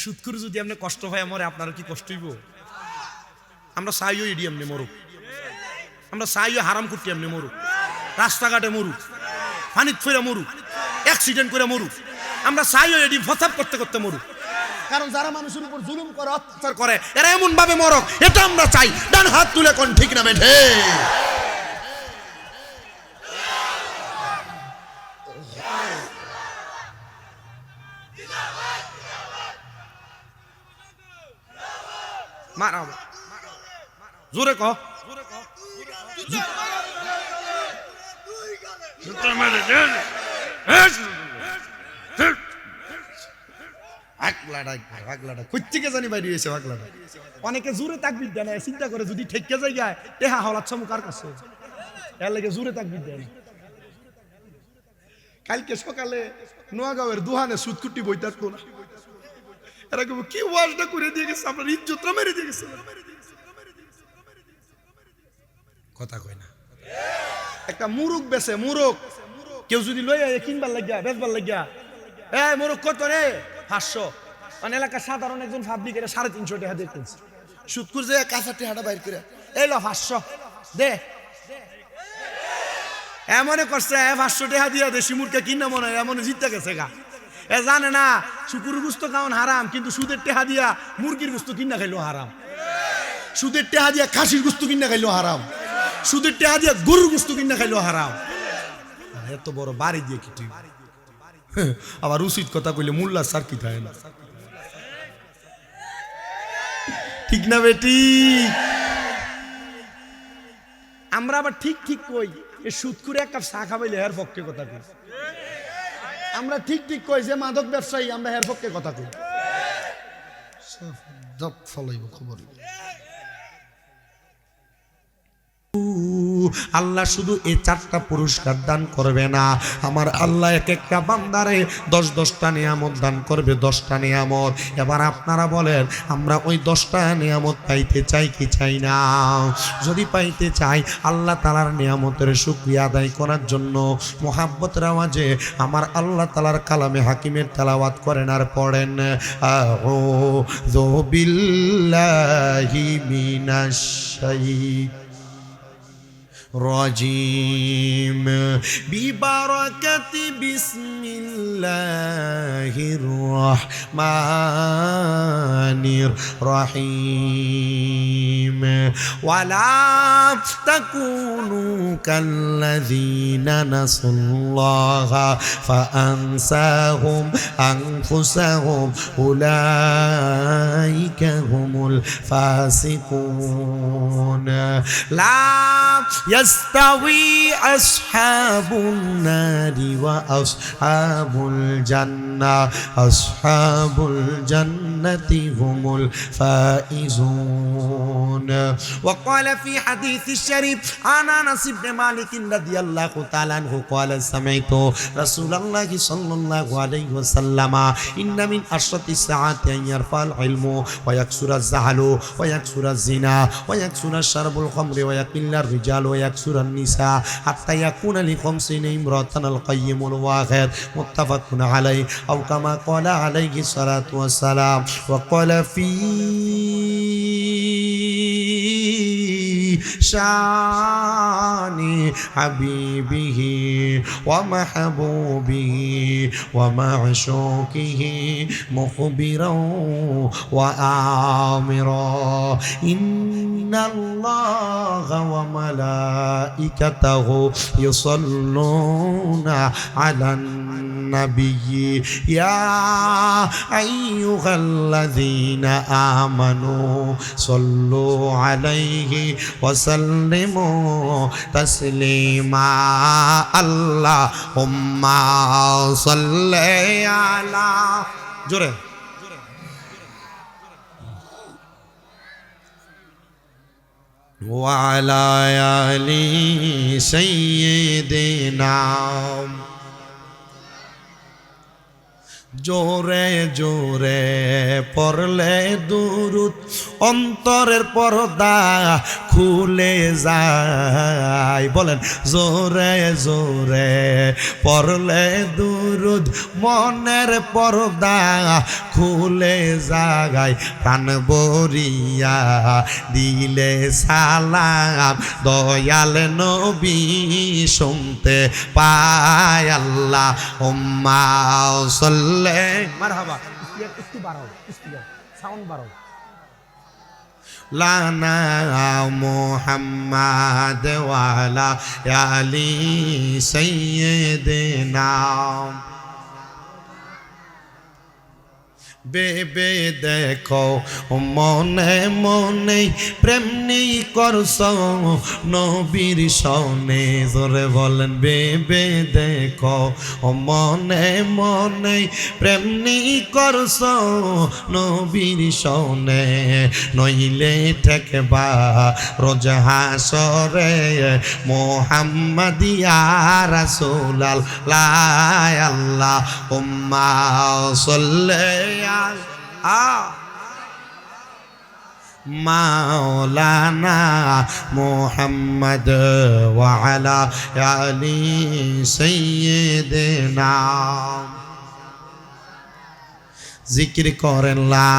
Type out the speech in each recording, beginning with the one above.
সুৎখুর যদি আপনি কষ্ট হয় মরে আপনার কি কষ্ট হইব? আমরা চাইও এডি এমনি মরুক, আমরা চাইও হারাম করতে এমনি মরুক, রাস্তাঘাটে মরুক, পানিত ফেরা মরুক, অ্যাক্সিডেন্ট করে মরুক, আমরা চাইও এডি ফসাদ করতে করতে মরুক। কারণ যারা মানুষের উপর জুলুম করে, অত্যাচার করে, এরা এমন ভাবে মরক, এটা আমরা চাই। ডান হাত তুলে কোন ঠিক না বেঠে? মারা জোরে কহ, অনেকে জোরে তাকবীর দেয় না, চিন্তা করে যদি ঠেকে যায় গায় টেহা হলাচ্ছ মুখার কাছে, এর লাগে জোরে তাকবীর দেয় না। কালকে সকালে নোয়াগাঁওয়ের দুহানে সুদকুটি বইতার কোন এরকম কি ওয়াজটা করে দিয়ে গেছে, আপনার ইজ্জতটা মেরে দিয়ে গেছে। কথা কয় না, একটা মুরুক বেছে, মুরুক কেউ যদি লইয়া কিনবার লাগিয়া বেচবার লাগিয়া, মুরুক কত রে? 500। মানে এলাকার সাধারণ একজন পাবলিকের 350 টাকা দিয়ে কিনছে। সুদকুর যে কাঁচা টেহাটা বাইর করে এই লো 500 দে, এমনে করছে 500 টাকা দিয়া দেশি মুরগা কিনা মনে হয় এমন জিততে গেছে গা। এ জানে না শুকুর গোস্ত খাওয়ান হারাম, কিন্তু সুদের টেহা দিয়া মুরগির গোস্ত কিনা খাইলো হারাম, সুদের টেহা দিয়া খাসির গোস্ত কিনা খাইলো হারাম, সুদের টেহা দিয়া গরুর গোস্ত কিনা খাইলো হারাম। এত বড় বাড়ি দিয়ে কি ঠিক? আবার উচিত কথা কইলে মোল্লা স্যার কি থাকে না, ঠিক না বেটি? আমরা আবার ঠিক ঠিক কই এ সুদ করে এক কাপ চা খাবাইলে এর পক্ষে কথা কই। আমরা ঠিক ঠিক কই যে মাদক ব্যবসায়ী, আমরা এর পক্ষে কথা কই। সব ফলাইব খবর। আল্লাহ শুধু এই 4টা পুরস্কার দান করবে না, আমার আল্লাহ এক একটা বান্দারে 10-10টা নিয়ামত দান করবে, 10টা নিয়ামত। এবার আপনারা বলেন আমরা ওই 10টা নিয়ামত পাইতে চাই কি চাই না? যদি পাইতে চাই, আল্লাহ তাআলার নিয়ামতের শুকরিয়া আদায় করার জন্য মোহাব্বতের আওয়াজে আমার আল্লাহ তাআলার কালামে হাকিমের তেলাওয়াত করেন আর পড়েন আউযু বিল্লাহি মিনাশ শাইতানির রাজিম বিবারাকাতি বিসমিল্লাহির রহমানির রহিম ওয়ালা তাকুনু কাল্লাযীনা নাসুল্লাহা ফাআনসাহুম আনফুসাহুম উলাইকা হুমুল ফাসিকুন লা يستوي أصحاب النار وأصحاب الجنة أصحاب الجنة هم الفائزون. وقال في حديث الشريف عن أنس بن مالك رضي الله تعالى عنه قال سمعت رسول الله صلى الله عليه وسلم إن من أشرط الساعات أن يرفع العلم ويكثر الزهل ويكثر الزنا ويكثر شرب الخمر ويقل الرجال ويكثر النساء حتى يكون ل50 امرأة القيم الواحد متفق عليه أو كما قال عليه الصلاة والسلام. وقال في شان حبيبه ومحبوبه ومعشوقه مخبرا وآمرا إن الله وملائكته يصلون على النبي يا أيها الذين آمنوا صلوا عليه وسلموا تسليما. اللهم صل على جره وعلى آل سيدنا. জোরে জোরে পড়লে দুরূদ অন্তরের পর্দা খুলে যায়। বলেন জোরে জোরে পড়লে দুরুদ মনের পর্দা খুলে যায়। প্রাণ ভরিয়া দিলে সালাম দয়াল নবী শুনতে পায়। আল্লাহ উম্মা সাল্লে মারহাবা। একটু বাড়াও, সাউন্ড বাড়াও। লানা মুহাম্মাদ ওয়ালা আলি সাইয়্যিদিনা। বেবে দেখো মনে মনে প্রেম নেই করছ নবীর সনে। জোরে বলেন বেবে দেখো মনে মনে প্রেম নেই করছ নবীর সনে। নইলে ঠেকবা রোজ হাসরে মুহাম্মাদিয়া রাসূলুল্লাহ। আল্লাহ উম্মা সাল্লি মাওলানা মুহাম্মদ ওয়া আলা আলি সাইয়্যিদিনা। জিকির করেন লা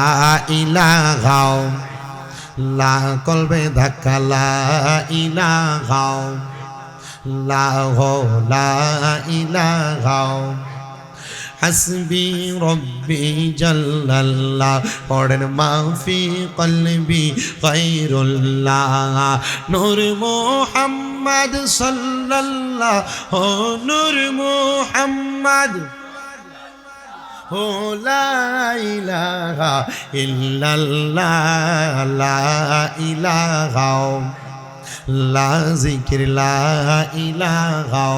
ইলাহা, লা কলবে ধাক্কা লা ইলাহা, লা লা ইলাহা হাসবি রব্বি জাল্লাল্লাহ। পড়েন মাফি কলবি গায়রুল্লাহ। নূর মুহাম্মদ সাল্লাল্লাহু নূর মুহাম্মদ হো লা ইলাহা ইল্লাল্লাহ লা ইলাহা লা জিকির লা ইলাহা।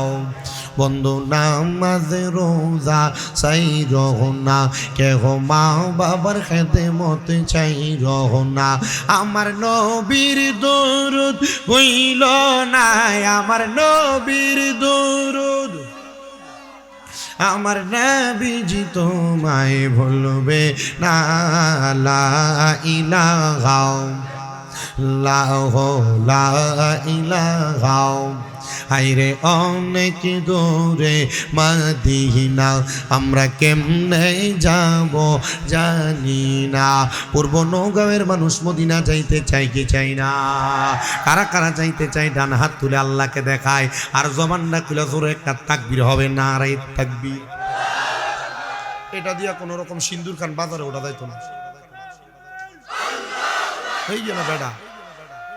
বন্ধু নামাজ রোজা চাই রহনা, কেহ মা বাবার খেদমত চাই রহনা। আমার নবীর দরুদ হইল না, আমার নবীর দরুদ। আমার নবীজি তোমায় ভুলবে না। লা ইলাহা লা ইলাহা। হাইরে অনেক দূরে মদিনা, আমরা কেমনে যাব জানি না। পূর্ব নওগাঁয়ের মানুষ মদিনা যাইতে চাই কি চাই না? কারা কারা যাইতে চাই ডান হাত তুলে আল্লাহকে দেখায়। আর জবানটা খুলে জোরে একটা তাকবীর হবে, নারে তাকবীর। এটা দিয়া কোনো রকম সিন্দুর খান বাজারে ওটা যাইতো না। হয়ে গেল বেটা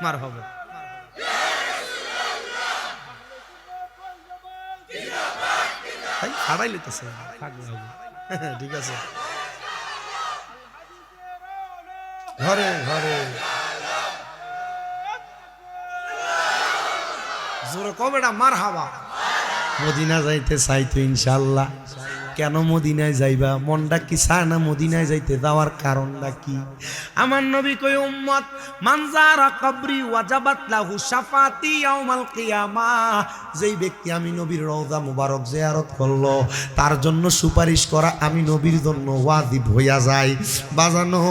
মার হবে। ঠিক আছে ঘরে ঘরে জোরে কবে মার হাবা। মদিনা যাইতে চাইতো ইনশাল্লাহ। কেন মদিনায় যাইবা? মনটা কি চায় না মদিনায় যাইতে? যাওয়ার কারণটা কি? আমার নবী কই উম্মত মান যারা কবরি ওয়াজাবাত লাহু শাফাতি ইয়াউমাল কিয়ামাহ। যেই ব্যক্তি আমি নবীর রওজা মুবারক জিয়ারত করলো তার জন্য সুপারিশ করা আমি নবীর জন্য ওয়াজিব হইয়া যায়। বাজানো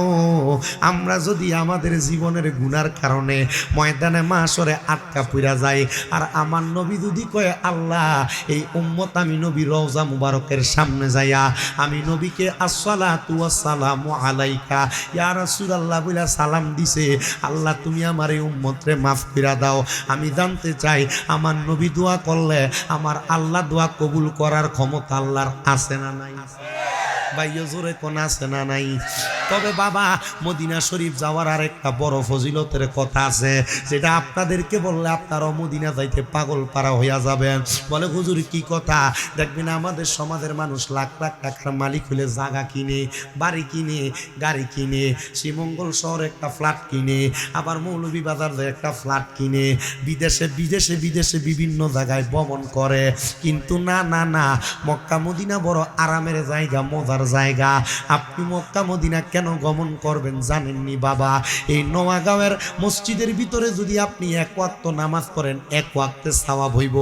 আমরা যদি আমাদের জীবনের গুনার কারণে ময়দানে মাশরে আটকা পইরা যায়, আর আমার নবী যদি কয় আল্লাহ এই উম্মত আমি নবীর রওজা মুবারকের সামনে যাইয়া আমি নবীকে আসসালাতু ওয়াসসালামু আলাইকা ইয়া রাসূলুল্লাহ বলে সালাম দিছে, আল্লাহ তুমি আমার এই উম্মতরে মাফ কইরা দাও। আমি জানতে চাই আমার নবী দোয়া করলে আমার আল্লাহ দোয়া কবুল করার ক্ষমতা আল্লাহর আছে না নাই? ভাইয়া জোরে কোন আছে না নাই? তবে বাবা মদিনা শরীফ যাওয়ার আর একটা বড় ফজিলতের কথা আছে, যেটা আপনাদেরকে বললে আপনারাও মদিনা যাইতে পাগল পারা হইয়া যাবেন। বলে হুজুর কি কথা? দেখবেন আমাদের সমাজের মানুষ লাখ লাখ টাকার মালিক হলে জায়গা কিনে, বাড়ি কিনে, গাড়ি কিনে, শ্রীমঙ্গল শহরে একটা ফ্ল্যাট কিনে, আবার মৌলভীবাজার একটা ফ্ল্যাট কিনে, বিদেশে বিদেশে বিদেশে বিভিন্ন জায়গায় ভ্রমণ করে। কিন্তু না না না, মক্কা মদিনা বড় আরামের জায়গা, মজার জায়গা। আপনি মক্কা মদিনা কেন কেন গমন করবেন জানেননি বাবা? এই নোয়াগাঁওয়ের মসজিদের ভিতরে যদি আপনি এক ওয়াক্ত নামাজ পড়েন, এক ওয়াক্তে সওয়াব হইব।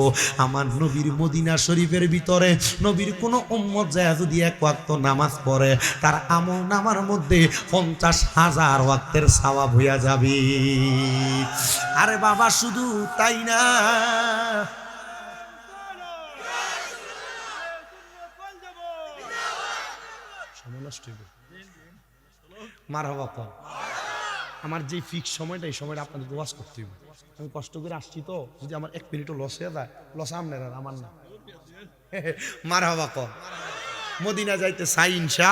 আমার নবীর মদিনা শরীফের ভিতরে নবীর কোনো উম্মত যায় যদি এক ওয়াক্ত নামাজ পড়ে, তার আমল নামার মধ্যে 50,000 ওয়াক্তের সওয়াব হইয়া যাবে। আরে বাবা শুধু তাই না, মারহাবা কর। আমার যে ফিক্স সময়টা, এই সময়টা আপনাদের ওয়াজ করতে হবে। আমি কষ্ট করে আসছি তো, যদি আমার 1 মিনিটও লস হয়ে যায়, লস আপনার আর আমার না। মারহাবা কর। মদিনা যাইতে চাই ইনশা,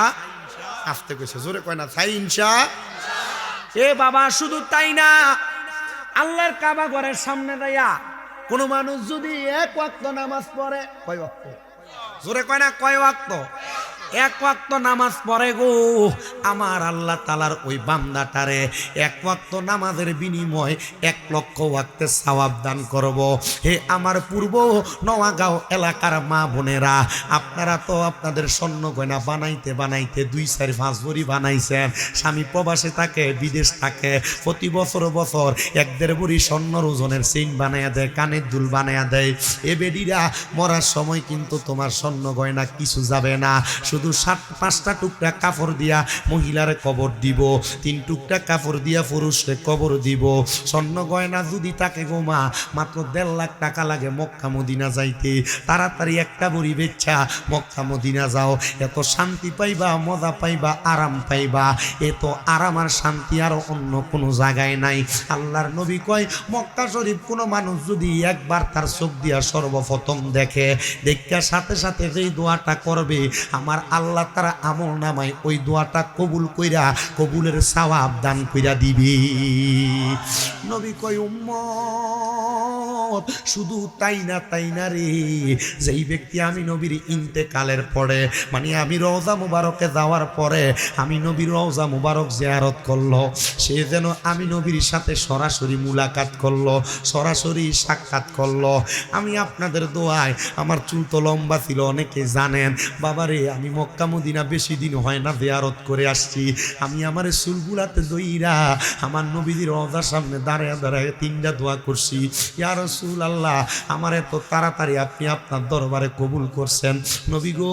আসতে কইছে জোরে কয় না, চাই ইনশা। এ বাবা শুধু তাই না, আল্লাহর কাবা ঘরের সামনে দাইয়া কোন মানুষ যদি এক ওয়াক্ত নামাজ পড়ে, কয় ওয়াক্ত? জোরে কয় না, কয় ওয়াক্ত? এক ওয়াক্ত নামাজ পড়ে গো, আমার আল্লাহ তাআলার ওই বান্দাটারে এক ওয়াক্ত নামাজের বিনিময় 1 লক্ষ ওয়াক্তের সওয়াব দান করব। হে আমার পূর্ব নোয়াগাঁও এলাকার মা বোনেরা, আপনারা তো আপনাদের স্বর্ণ গয়না বানাইতে বানাইতে 2-4-5 ভরি বানাইছেন। স্বামী প্রবাসে থাকে, বিদেশ থাকে, প্রতি বছর 1-1.5 ভরি স্বর্ণর ওজনের চেইন বানাইয়া দেয়, কানের দুল বানাইয়া দেয়। এ বেডিরা মরার সময় কিন্তু তোমার স্বর্ণ গয়না কিছু যাবে না, শুধু 5টা টুকরা কাপড় দিয়া মহিলার কবর দিব, 3 টুকরা কাপড় দিয়া পুরুষে কবর দিব। স্বর্ণ গয়না যদি তাকে গো মা, মাত্র 1.5 লাখ টাকা লাগে মক্কা মদিনা যাইতে। তাড়াতাড়ি একটা বড়ি বেচ্ছা মক্কা মদিনা যাও, এত শান্তি পাইবা, মজা পাইবা, আরাম পাইবা। এত আরাম আর শান্তি আর অন্য কোনো জায়গায় নাই। আল্লাহর নবী কয়, মক্কা শরীফ কোনো মানুষ যদি একবার তার চোখ দিয়া সর্বপ্রথম দেখে, দেখার সাথে সাথে যেই দোয়াটা করবে, আমার আল্লাহ তারা আমল নামায় ওই দোয়াটা কবুল কইরা কবুলের সওয়াব দান কইরা দিবি। নবী কয়, উম্মত শুধু তাই না রে, যেই ব্যক্তি আমি নবীর ইন্তেকালের পরে, মানে আমি রওজা মুবারকে যাওয়ার পরে আমি নবীর রওজা মুবারক জিয়ারত করলো, সে যেন আমি নবীর সাথে সরাসরি মুলাকাত করলো, সরাসরি সাক্ষাৎ করলো। আমি আপনাদের দোয়ায়, আমার চুল তো লম্বা ছিল অনেকে জানেন বাবারে, আমি মক্কা মদিনা বেশি দিন হয় না জিয়ারত করে আসছি। আমি আমার চুলগুলাতে দইরা আমার নবীর রওজার সামনে দাঁড়ায় দাঁড়ায় 3টা দোয়া করছি, ইয়া রাসূলুল্লাহ আমার এত তাড়াতাড়ি আপনি আপনার দরবারে কবুল করছেন, নবী গো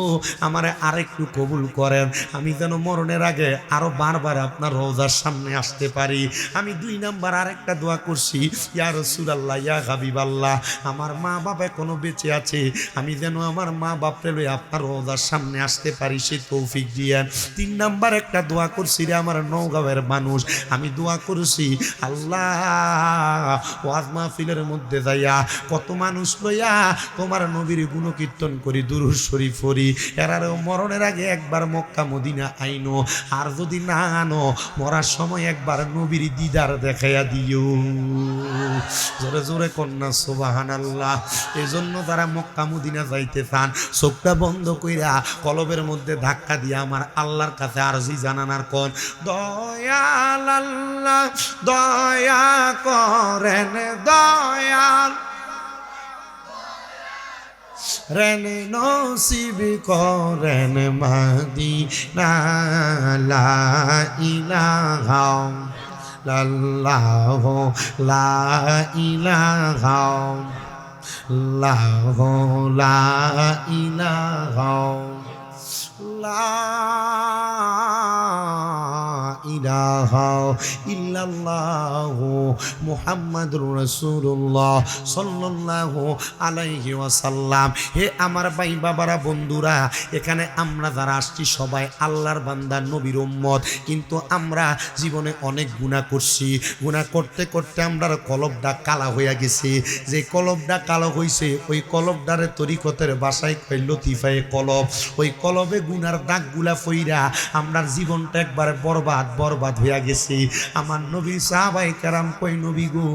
আমারে আরেকটু কবুল করেন, আমি যেন মরণের আগে আরো বারবার আপনার রওজার সামনে আসতে পারি। আমি 2 নাম্বার আরেকটা দোয়া করছি, ইয়া রাসূলুল্লাহ ইয়া হাবিবাল্লাহ আমার মা বাবা এখনো বেঁচে আছে, আমি যেন আমার মা বাপরে লয়ে আপনার রওজার সামনে আসতে পারি, সে তৌফিক দিয়েন। 3 নাম্বার একটা দোয়া করছি রে আমার নওগাঁওয়ের মানুষ, আমি দোয়া করছি আল্লাহ ওয়াজ মাহফিলের মধ্যে যাইয়া কত মানুষ লইয়া তোমার নবীর গুণকীর্তন করি, দুরূদ শরীফ পড়ি, এরারও মরণের আগে একবার মক্কা মদিনা আইনো, আর যদি না আনো মরার সময় একবার নবীর দিদার দেখাইয়া দিও। জোরে জোরে কন্যা সুবহানাল্লাহ। এই জন্য তারা মক্কা মদিনা যাইতে চান, চোখটা বন্ধ কইরা কলবের মধ্যে ধাক্কা দিয়া আমার আল্লাহর কাছে আরজি জানানার কোন, দয়াল আল্লাহ দয়া করেন, দয়াল রেন নসিব করেন মদিনা, লা ইলাহা ইল্লাল্লাহ, লা ইলাহা ইল্লাল্লাহ, লা ইলাহা ইলাহা ইল্লাল্লাহু মুহাম্মাদুর রাসূলুল্লাহ সাল্লাল্লাহু আলাইহি ওয়াসাল্লাম। হে আমার ভাই বাবারা বন্ধুরা, এখানে আমরা যারা আসছি সবাই আল্লাহর বান্দা, নবীর উম্মত, কিন্তু আমরা জীবনে অনেক গুনাহ করছি। গুনাহ করতে করতে আমরা কলবটা কালা হইয়া গেছে। যে কলবটা কালো হইছে ওই কলবটারে তরিকতের ভাষায় কয় লতিফায়ে কলব। ওই কলবে গুনার দাগগুলা ফইরা আমরা জীবনটা একবার বরবাদ বরবাদ হইয়া গেছি। আমার নবী সাহাবায়ে কেরাম কই নবী গো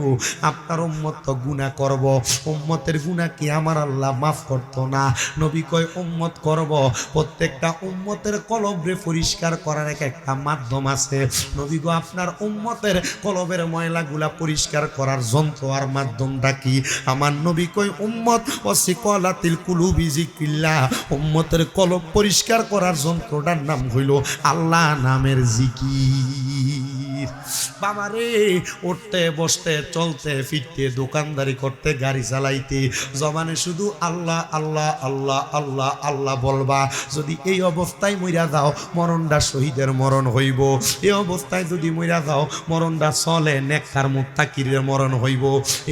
আপনার উম্মত তো গুনাহ করব, উম্মতের গুনাহ কি আমার আল্লাহ মাফ করতো না? নবী কয় উম্মত করব, প্রত্যেকটা উম্মতের কলবরে পরিষ্কার করার একটা মাধ্যম আছে। নবী গো আপনার উম্মতের কলবের ময়লাগুলা পরিষ্কার করার যন্ত্র আর মাধ্যমটা কি? আমার নবী কয় উম্মত ওয়াসিকালাতিল কুলুবি যিকরিল্লাহ, উম্মতের কলব পরিষ্কার করার যন্ত্রটার নাম হইল আল্লাহ নামের জিকির। বাবারে উঠতে বসতে চলতে ফিরতে দোকানদারি করতে গাড়ি চালাইতে জবানে শুধু আল্লাহ আল্লাহ আল্লাহ আল্লাহ আল্লাহ বলবা। যদি এই অবস্থায় মইরা যাও মরণটা শহীদের মরণ হইব। এই অবস্থায় যদি মইরা যাও মরণটা চলে নেককার মুত্তাকিরের মরণ হইব।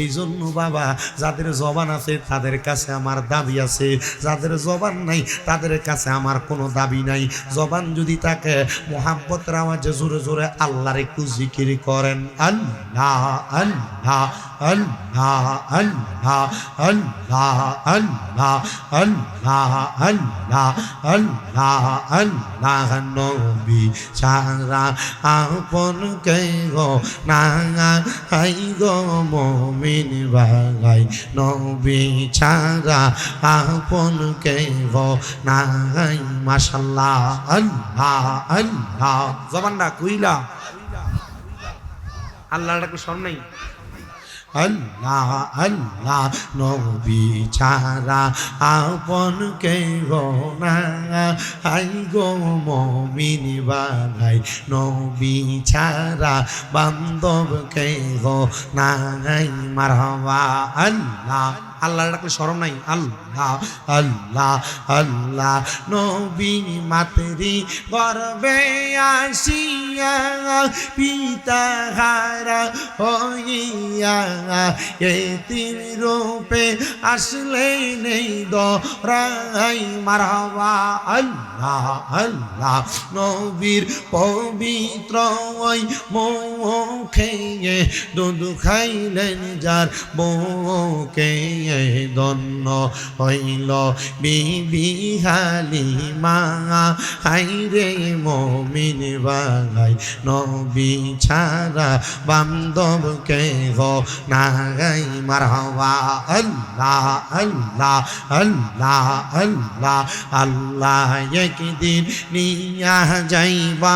এই জন্য বাবা যাদের জবান আছে তাদের কাছে আমার দাবি আছে, যাদের জবান নাই তাদের কাছে আমার কোনো দাবি নাই। জবান যদি থাকে মোহাব্বতের আওয়াজে জোরে জোরে আল্লাহর একটু জিকির করেন আল্লাহ আল্লাহ আল্লাহ আল্লাহ আল্লাহ আল্লাহ আল্লাহ আল্লাহ আল্লাহ আল্লাহ। নবী ছাড়া আপন কে গো না হাই গো মুমিন ভাই, নবী ছাড়া আপন কে গো না হাই। মাশাআল্লাহ আল্লাহ আল্লাহ। জবানটা কইলা আল্লাহর ডাকে শোন নাই আল্লাহ আল্লাহ। নবী ছাড়া আপন কে গো না হাই গো মুমিন ভাই, নবী ছাড়া বান্ধব কে গো না হাই। মারহাবা আল্লাহ। আল্লাহর ডাকলে শরম নাই আল্লাহ আল্লাহ আল্লাহ। নবী মাতৃ গর্বে আসিয়া পিতা হারা হইয়া এতিম রূপে আসলে নেই দরাই। মারহাবা আল্লাহ আল্লাহ। নবীর পবিত্র ওই মুখে দুধ খাইলেন যার বুকে দন্ন হইল বিবি হালিমা। হাইরে মুমিন ভাই, নবী ছাড়া বান্ধব কে গো না হাই। মারহাবা আল্লাহ আল্লাহ আল্লাহ আল্লাহ আল্লাহ। একদিন নিয়া যাইবা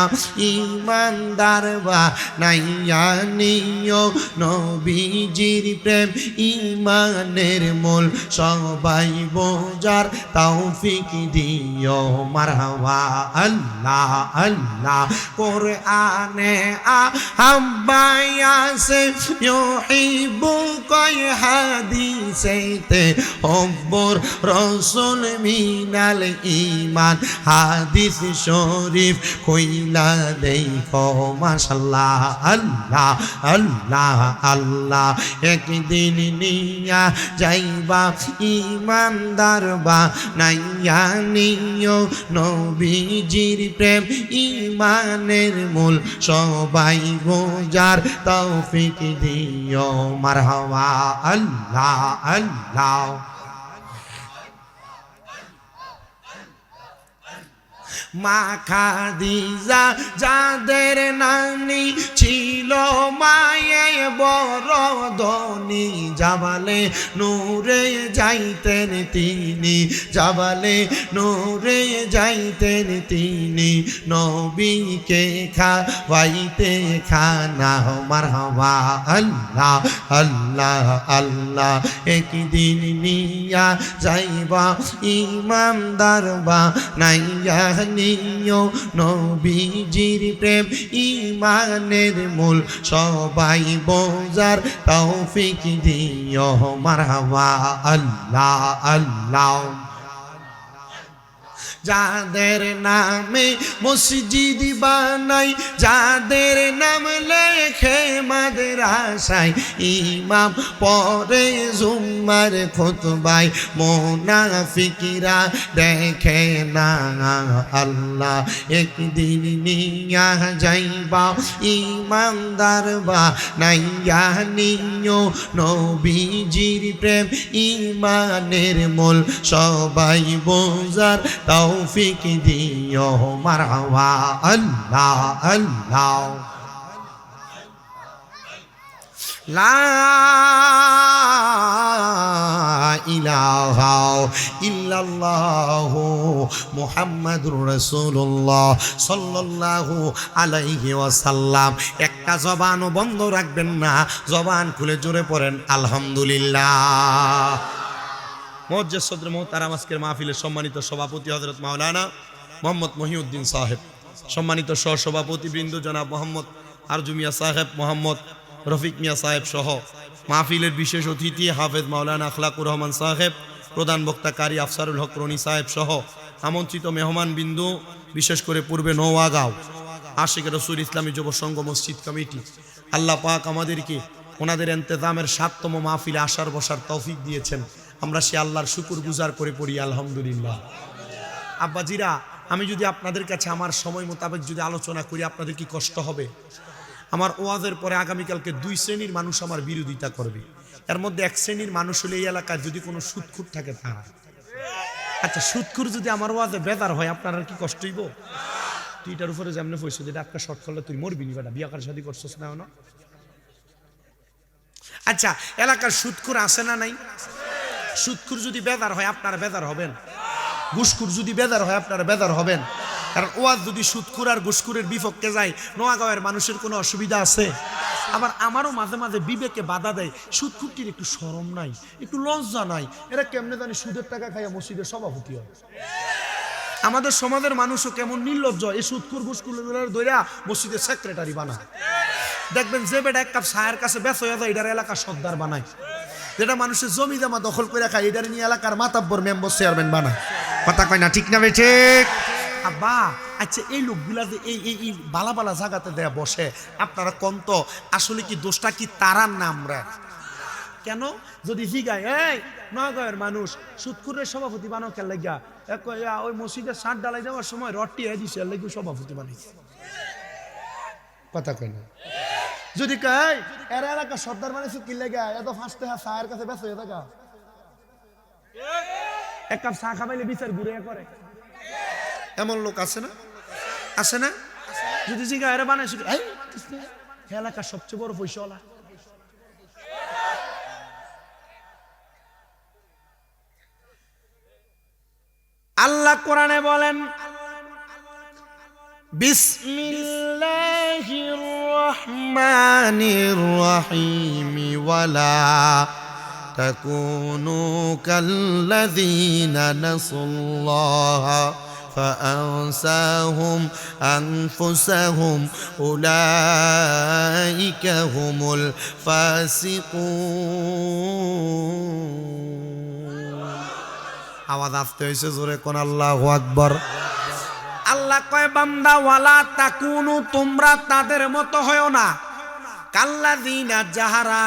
ইমানদার বা নাইয়া নিও নবীজির প্রেম ইমানের মূল সবাই বোঝার তৌফিক দিও। মারহাবা আল্লাহ আল্লাহ। কোরআনে আহবায়াসে ইউহিব্বু কয় হাদিসেতে হুব্বুর রাসূল মিনাল ঈমান। হাদিস শরীফ কইলা দেখো মাশাআল্লাহ আল্লাহ আল্লাহ আল্লাহ। একদিন নিয়া যাইবা ইমানদার বা নাইয়া নিও নবীজির প্রেম ইমানের মূল সবাই বোঝার তৌফিক দিও। মারহাবা আল্লাহ আল্লাহ। মা খাদিজা যাদের নানি ছিল মায়ে বড় ধনী, জাবালে নূরে যাইতেন তিনি, জাবালে নূরে যাইতেন তিনি, নবীকে খাওয়াইতে খানা। মারহাবা আল্লাহ আল্লাহ আল্লাহ। একদিন নিয়া যাইবা ইমানদার বা নাইয়া নিও নবীজির প্রেম ইমানের মূল সবাই বোঝার তৌফিক দিও। মারহাবা আল্লাহ আল্লাহ। যাদের নামে মসজিদ বানাই, যাদের নাম লেখে মাদ্রাসায়, ইমাম পড়ে জুম্মার খুতবায়, মুনাফিকরা দেখে না আল্লাহ। একদিন নিয়া যাইবা ইমানদার বা নাইয়া নিও নবীজির প্রেম ইমানের মূল সবাই বোঝার তাও তৌফিক দিও মারহাবা আল্লাহ আল্লাহ লা ইলাহা ইল্লাল্লাহু মুহাম্মাদুর রাসূলুল্লাহ সাল্লাল্লাহু আলাইহি ওয়াসাল্লাম। একটা জবানও বন্ধ রাখবেন না, জবান খুলে জোরে পড়েন আলহামদুলিল্লাহ। মুআজ্জাজ সদর মুহতারাম, আজকের মাহফিলের সম্মানিত সভাপতি হযরত মাওলানা মোহাম্মদ মহিউদ্দিন সাহেব, সম্মানিত সহসভাপতি বৃন্দ জনাব মোহাম্মদ আরজু মিয়া সাহেব, মোহাম্মদ রফিক মিয়া সাহেব সহ মাহফিলের বিশেষ অতিথি হাফেজ মাওলানা আখলাকুর রহমান সাহেব, প্রধান বক্তা কারি আফসারুল হক রনি সাহেব সহ আমন্ত্রিত মেহমান বিন্দু, বিশেষ করে পূর্বে নওয়াগাঁও আশিক রসুল ইসলামী যুব সংঘ মসজিদ কমিটি, আল্লাহ পাক আমাদেরকে ওনাদের ইন্তেজামের ৭তম মাহফিলে আসার বসার তৌফিক দিয়েছেন। আমরা সে আল্লাহর শুকুর গুজার করে পড়ি আলহামদুলিল্লাহ। আব্বাজিরা, আমি যদি আপনাদের কাছে আমার সময় মোতাবেক যদি আলোচনা করি, আপনাদের কি কষ্ট হবে? আমার ওয়াজের পরে আগামীকালকে 2 শ্রেণীর মানুষ আমার বিরোধিতা করবে। এর মধ্যে 1 শ্রেণীর মানুষ হলে এই এলাকায় যদি কোনো সুদখুর থাকে তারা। আচ্ছা, সুদখুর যদি আমার ওয়াজে বেদার হয়, আপনারা কি কষ্ট হইব? তুই এটার উপরে যেমন পয়সা যেটা একটা শর্ট করলে তুই মরবি নি, বেটা বিয়া করার শাদী করছিস না? আচ্ছা, এলাকার সুদখুর আছে না নাই? সুদখুর যদি বেদার হয়, আপনারা বেদার হবেন? ঘুষখুর যদি বেদার হয়, আপনারা বেদার হবেন? কারণ ওয়াজ যদি সুদখুর আর ঘুষখুরের বিপক্ষে যায়, নোয়াগাঁওয়ের মানুষের কোনো অসুবিধা আছে? আবার আমারও মাঝে মাঝে বিবেকে বাধা দেয়, সুদখুরটির একটু শরম নাই, একটু লজ্জা নাই, এরা কেমনে জানি সুদের টাকা খাইয়া মসজিদের সভাপতি হয়। আমাদের সমাজের মানুষও কেমন নির্লজ্জ, এই সুদখুর ঘুষখুর ধইরা মসজিদের সেক্রেটারি বানায়। দেখবেন যে বেটা 1 কাপ চায়ের কাছে ব্যস্ত হয়ে যায়, এটার এলাকার সর্দার বানায়। যেটা মানুষের জমি জমা দখল করে খায়, এটার নিয়ে এলাকার মাতাব্বর মেম্বার চেয়ারম্যান বানায়। কথা কয় না, ঠিক না ভাই? ঠিক। আব্বা, আচ্ছা, এই লোকগুলা যে এই বালা বালা জায়গাতে দেয়া বসে, আপনারা কোন তো আসলে কি দোষটা কি তারার না আমরা? কেন যদি জিগায়, এই নগাঁয়ের মানুষ সুদখুরের সভাপতি বানাও কেন লাগিয়া? ওই মসজিদের সাত ডালাই যাওয়ার সময় রটি দিছে, লাগি সভাপতি বানাইছে। কথা কয় না? যদি কয় এর এলাকা সর্দার বানাইছে কি লাগা, এত ফাঁসতে চায়ের কাছে ব্যস্ত হয়ে থাকা, 1 কাপ চা খাবাইলে বিচার ঘুরে করে, এমন লোক আছে না? আছে না? যদি জিগা এরা বানাইছে, এলাকার সবচেয়ে বড় পয়সাওয়ালা। আল্লাহ কোরআনে বলেন, বিসমিল্লাহির রহমানির রহিম ওয়ালা তাকুনু কাল্লাযীনা নাসুল্লাহা فأنساهم أنفسهم أولئك هم الفاسقون। আওয়াজ আসতে হয়েছে জোরে কোন আল্লাহু আকবার। আল্লাহ কয়, বান্দা ওয়ালা তাকুনু, তোমরা তাদের মতো হয়ো না, কাল্লাযীনা যাহারা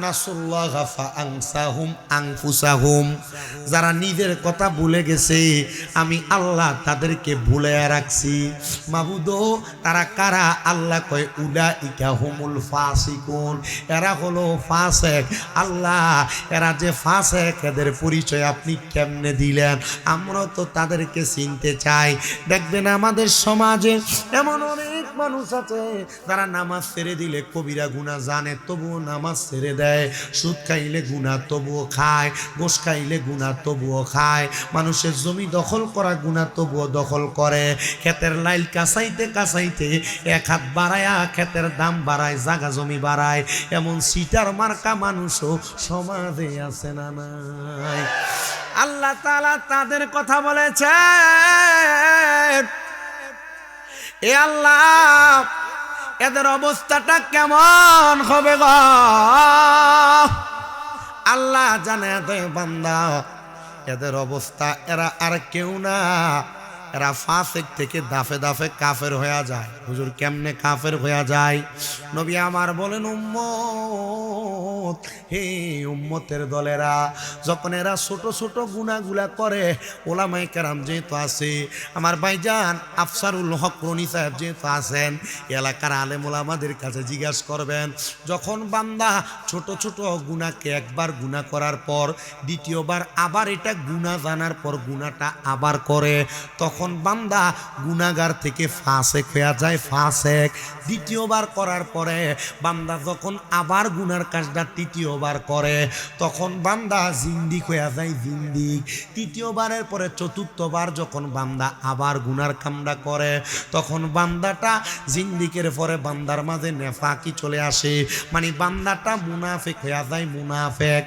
নাসুল্লাহ ফাআনসাহুম আনফুসাহুম, যারা নিজের কথা ভুলে গেছে, আমি আল্লাহ তাদেরকে ভুলে রাখছি। মাবুদ, তারা কারা? আল্লাহ কয়, উলাইকা হুমুল ফাসিকুন, এরা হলো ফাসেক। আল্লাহ, এরা যে ফাসেক, এদের পরিচয় আপনি কেমনে দিলেন? আমরা তো তাদেরকে চিনতে চাই। দেখবেন আমাদের সমাজে এমন অনেক মানুষ আছে যারা নামাজ ছেড়ে দিলে কবিরা গুনাহ জানে, তবুও নামাজ ছেড়ে দেয়। সুদ খাইলে গুনাহ তবুও খায়, ঘুষ খাইলে গুনাহ তবুও খায়, মানুষের জমি দখল করা গুনাহ তবুও দখল করে। ক্ষেতের লাইল কাঁচাইতে কাঁচাইতে 1 হাত বাড়ায়া ক্ষেতের দাম বাড়ায়, জাগা জমি বাড়ায়। এমন সিটার মার্কা মানুষও সমাজে আছে না নাই? আল্লাহ তাআলা তাদের কথা বলেছে। এ আল্লাহ, এদের অবস্থাটা কেমন হবে গো? আল্লাহ জানে দে বান্দা, এদের অবস্থা, এরা আর কেউ না, এরা ফাসেক থেকে দাফে দাফে কাফের হয়ে যায়। হুজুর কেমনে কাফের হয়ে যায়? নবী আমার বলেন, উম্মত, হে উম্মতের দলেরা, যখন এরা ছোট ছোট গুনাহগুলা করে, ওলামায়ে কেরাম যেহেতু আছে, আমার ভাইজান আফসারুল হক রনি সাহেব যেহেতু আছেন, এলাকার আলেম ওলামাদের কাছে জিজ্ঞাসা করবেন, যখন বান্দা ছোট ছোট গুনাহকে একবার গুনাহ করার পর দ্বিতীয়বার আবার এটা গুনাহ জানার পর গুনাহটা আবার করে, তখন বান্দা গুনাহগার থেকে ফাসেক হয়ে যায়, ফাসেক। দ্বিতীয়বার করার পরে বান্দা যখন আবার গুনার কাজটা তৃতীয়বার করে, তখন বান্দা জিন্দিক হয়ে যায়, জিন্দিক। তৃতীয়বারের পরে চতুর্থবার যখন বান্দা আবার গুনার কামটা করে, তখন বান্দাটা জিন্দিকের পরে বান্দার মাঝে নেফাকি চলে আসে, মানে বান্দাটা মুনাফিক হয়ে যায়, মুনাফিক।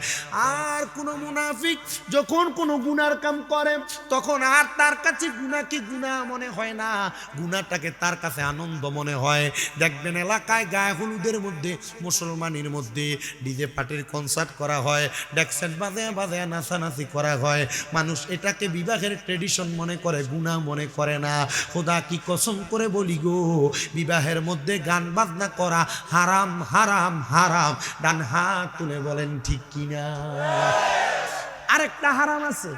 আর কোন মুনাফিক যখন কোনো গুনার কাম করে, তখন আর তার কাছে গুনাহ কি গুনাহ মনে হয় না, গুনাহটাকে তার কাছে আনন্দ মনে হয়। দেখবেন এলাকায় গায়ে হলুদের মধ্যে, মুসলমানের মধ্যে ডিজে পার্টির কনসার্ট করা হয়, ডেক্সেট বাজে বাজে নাচানাচি করা হয়, মানুষ এটাকে বিবাহের ট্রেডিশন মনে করে, গুনাহ মনে করে না। খোদা কি কসম করে বলি গো, বিবাহের মধ্যে গান বাজনা করা হারাম, হারাম, হারাম। ডান হাত তুলে বলেন ঠিক কিনা? আরেকটা হারাম আছে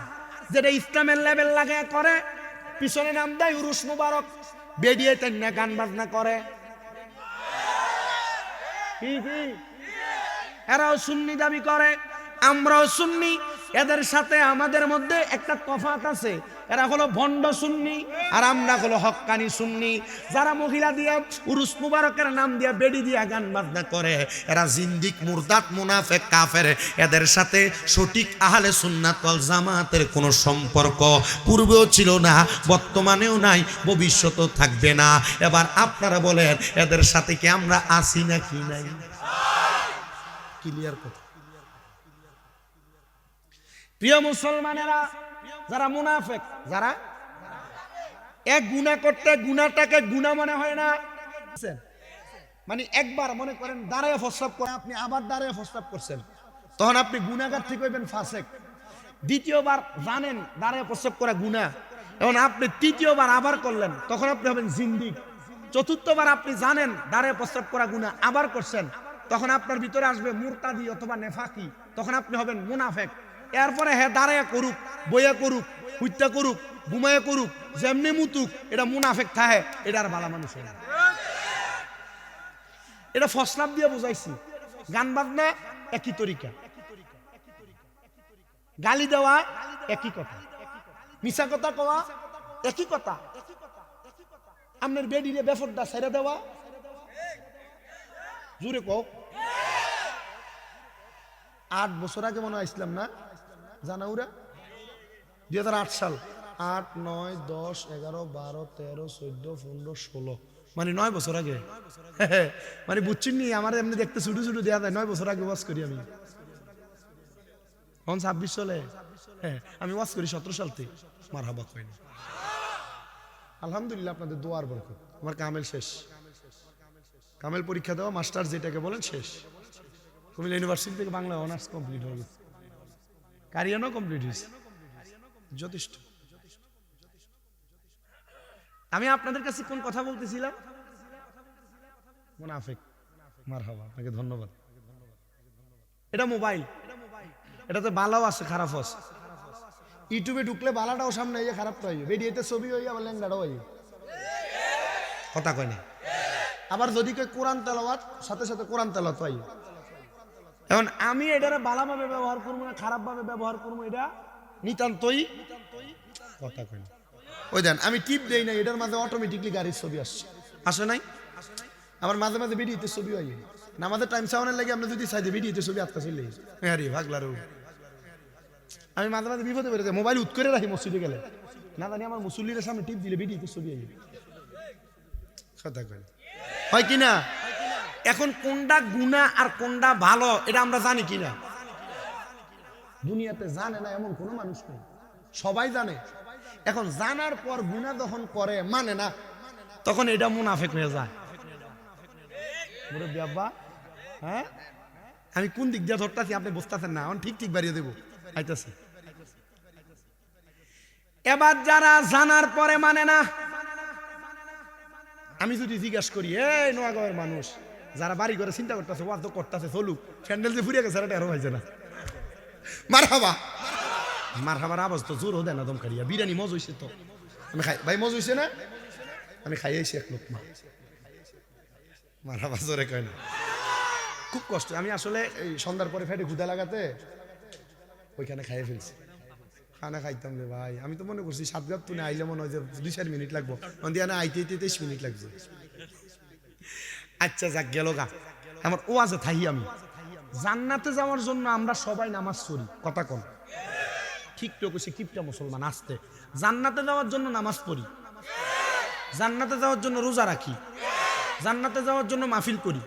যেটা ইসলামের লেভেল লাগায় করে, পিছনে নাম দেয় উরুস মুবারক, বেরিয়ে তেন না গান বাজনা করে। এরাও সুন্নি দাবি করে, আমরাও সুন্নি। এদের সাথে আমাদের মধ্যে একটা তফাৎ আছে, এরা হলো ভণ্ড সুন্নি আর আমরা হলো হক্কানি সুন্নি। যারা মহিলা দিয়া উরুস মুবারকের নাম দিয়া বেডি দিয়া গান বাজনা করে, এরা জিন্দিক, মুরদাত, মুনাফিক, কাফের। এদের সাথে সঠিক আহলে সুন্নাত ওয়াল জামাতের কোনো সম্পর্ক পূর্বেও ছিল না, বর্তমানেও নাই, ভবিষ্যতেও থাকবে না। এবার আপনারা বলেন, এদের সাথে কি আমরা আছি না কি নাই? ক্লিয়ার কথা। প্রিয় মুসলমানেরা, যারা মুনাফিক, যারা এক গুনাহ করতে গুনাহটাকে গুনাহ মনে হয় না, মানে একবার মনে করেন দাঁড়ায় প্রস্রাব করে, আপনি আবার দাঁড়ায় প্রস্রাব করছেন, তখন আপনি গুনাহগার থেকে হইবেন ফাসেক। দ্বিতীয়বার জানেন দাঁড়ায় প্রস্রাব করা গুনাহ, এখন আপনি তৃতীয়বার আবার করলেন, তখন আপনি হবেন জিন্দিক। চতুর্থবার আপনি জানেন দাঁড়ায় প্রস্রাব করা গুনাহ, আবার করছেন, তখন আপনার ভিতরে আসবে মুরতাদি অথবা নেফাকি, তখন আপনি হবেন মুনাফিক। এরপরে হ্যাঁ দাঁড়ায় করুক, বইয়া করুক, হুইত্যা করুক, ঘুমাইয়া করুক, যেমনি মুতুক, এটা মুনাফিক থাকে, এটা আর ভালো মানুষ হয় না। এটা ফসলাপ দিয়ে বুঝাইছি। গান বাজনা একই তরিকা, গালি দেওয়া একই কথা, মিছা কথা কওয়া একই কথা, আপনার বেডিরে বেফরদা ছেড়ে দেওয়া, জোরে কও। 8 বছর আগে মনে হয় আসলাম না জানাউরা, 2008 সাল, 8, 9, 10, 11, 12, 13, 14, 15, 16, মানে 9 বছর আগে। মানে বুঝছেন নি, আমার এমনি দেখতে ছোট ছোট দেওয়া যায়, 9 বছর আগে ওয়াজ করি আমি। এখন 26 চলে, হ্যাঁ আমি ওয়াজ করি 17 সাল থেকে। মারহাবা কইন, আলহামদুলিল্লাহ আপনাদের দোয়ার বরকত। আমার কামেল শেষ, কামেল পরীক্ষা দেওয়া মাস্টার যেটাকে বলেন শেষ। কুমিল্লা ইউনিভার্সিটি থেকে বাংলা অনার্স কমপ্লিট হয়ে গেছে, কারিয়ানও কমপ্লিট হয়েছে, যথেষ্ট। আমি আপনাদের কাছে কোন কথা বলতেছিলাম? মুনাফিক। মারহাবা, আপনাকে ধন্যবাদ। এটা মোবাইল, এটাতে বালাও আছে খারাপ আছে। ইউটিউবে ঢুকলে বালাটাও সামনে হইয়া খারাপটা হইয়া, বেরিয়েতে ছবি হইয়া আবার ল্যাংড়াটাও হইয়া, কথা কয় না। আবার যদি কেউ কোরআন তেলাওয়াত, সাথে সাথে কোরআন তেলাওয়াত হইয়া। এখন আমি এটারে ভালোভাবে ব্যবহার করবো না খারাপ ভাবে ব্যবহার করবো, এটা নিতান্তই কথা কই। ওই দেন আমি টিপ দেই না, এটার মাঝে অটোমেটিকলি গাড়ির ছবি আসছে, আসে নাই? আবার মাঝে মাঝে ভিডিওতে ছবি হয় না, আমাদের টাইম সাউন্ডের লাগে আপনি যদি চাই ভিডিওতে ছবি আটকা চলে, হ্যাঁ রে ভাগলার। আমি মাঝে মাঝে বিপদে বেড়ে যাই, মোবাইল উৎ করে রাখি মসজিদে গেলে, না জানি আমার মুসল্লির সামনে টিপ দিলে ভিডিওতে ছবি হয়, কথা কই হয় কিনা? এখন কোনটা গুনাহ আর কোনটা ভালো এটা আমরা জানি কিনা? দুনিয়াতে জানে না এমন কোনো মানুষ নেই, সবাই জানে। এখন জানার পর গুনাহ যখন করে মানে না, তখন এটা মুনাফিক হয়ে যায়। মুরব্বি আব্বা, হ্যাঁ আমি কোন দিক দিয়ে ধরতেছি আপনি বুঝতেছেন না, এখন ঠিক ঠিক বাড়িয়ে দেবো, আইতাছি। এবার যারা জানার পরে মানে না, আমি যদি জিজ্ঞাসা করি এই নোয়াগাঁওয়ের মানুষ যারা বাড়ি করে চিন্তা করতেছে ওয়াজ তো করতেছে চলুক, স্যান্ডেল যে ফুরিয়ে গেছে এটা আরো হয়েছে না, মারহাবা মারহাবার আওয়াজ তো জোর দেয় না দমকারিয়া। বিরিয়ানি মজ হয়েছে তো, আমি খাই ভাই, মজ হয়েছে না, আমি খাই এসে এক লোক মারহাবা জোরে কয় না, খুব কষ্ট। আমি আসলে এই সন্ধ্যার পরে ফেটে ক্ষুধা লাগাতে ওইখানে খাইয়ে ফেলছি। খানা খাইতাম রে ভাই, আমি তো মনে করছি সাতগাঁত তুলে আইলে মনে হয় যে 2-4 মিনিট লাগবো, না আইতে 23 মিনিট লাগছে। আচ্ছা যাক গেল গা, আমার ওয়াজে থাই। আমি জান্নাতে যাওয়ার জন্য আমরা সবাই নামাজ পড়ি, কথা কন ঠিক তো কইছে কিপটা মুসলমান আসতে। জান্নাতে যাওয়ার জন্য নামাজ পড়ি, জান্নাতে যাওয়ার জন্য রোজা রাখি, জান্নাতে যাওয়ার জন্য মাহফিল করি,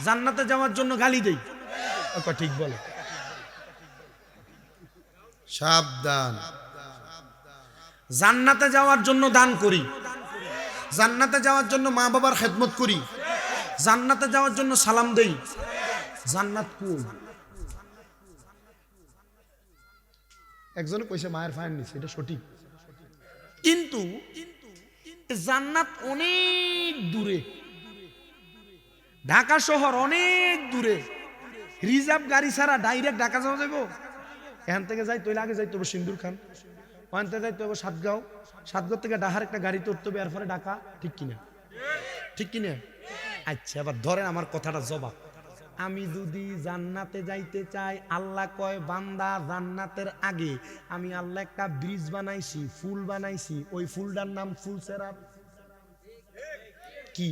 জান্নাতে যাওয়ার জন্য গালি দেই, ঠিক বলে? সাবধান। জান্নাতে যাওয়ার জন্য দান করি, জান্নাতে যাওয়ার জন্য মা বাবার খেদমত করি, জান্নাতে যাওয়ার জন্য সালাম দেই। জান্নাত কই? একজনে কইছে মায়ের ফাইন নিছে, এটা সঠিক, কিন্তু জান্নাত অনেক দূরে, ঢাকা শহর অনেক দূরে, রিজার্ভ গাড়ি ছাড়া ডাইরেক্ট ঢাকা যাওয়া যাবো? এখান থেকে যাই তৈলে আগে যাইতে হবে সিন্দুর খান, ওখান থেকে যাইতে হবে সাতগাঁও, সাতগাঁও থেকে ডাহার একটা গাড়ি তুলতে হবে, এরপরে ঢাকা, ঠিক কিনা? ঠিক কিনা? আচ্ছা এবার ধরেন আমার কথাটা জবাব। আমি যদি জান্নাতে যাইতে চাই, আল্লাহ কয় বান্দা জান্নাতের আগে আমি আল্লাহ একটা ব্রিজ বানাইছি, ফুল বানাইছি, ওই ফুলটার নাম ফুলসেরাত। কি?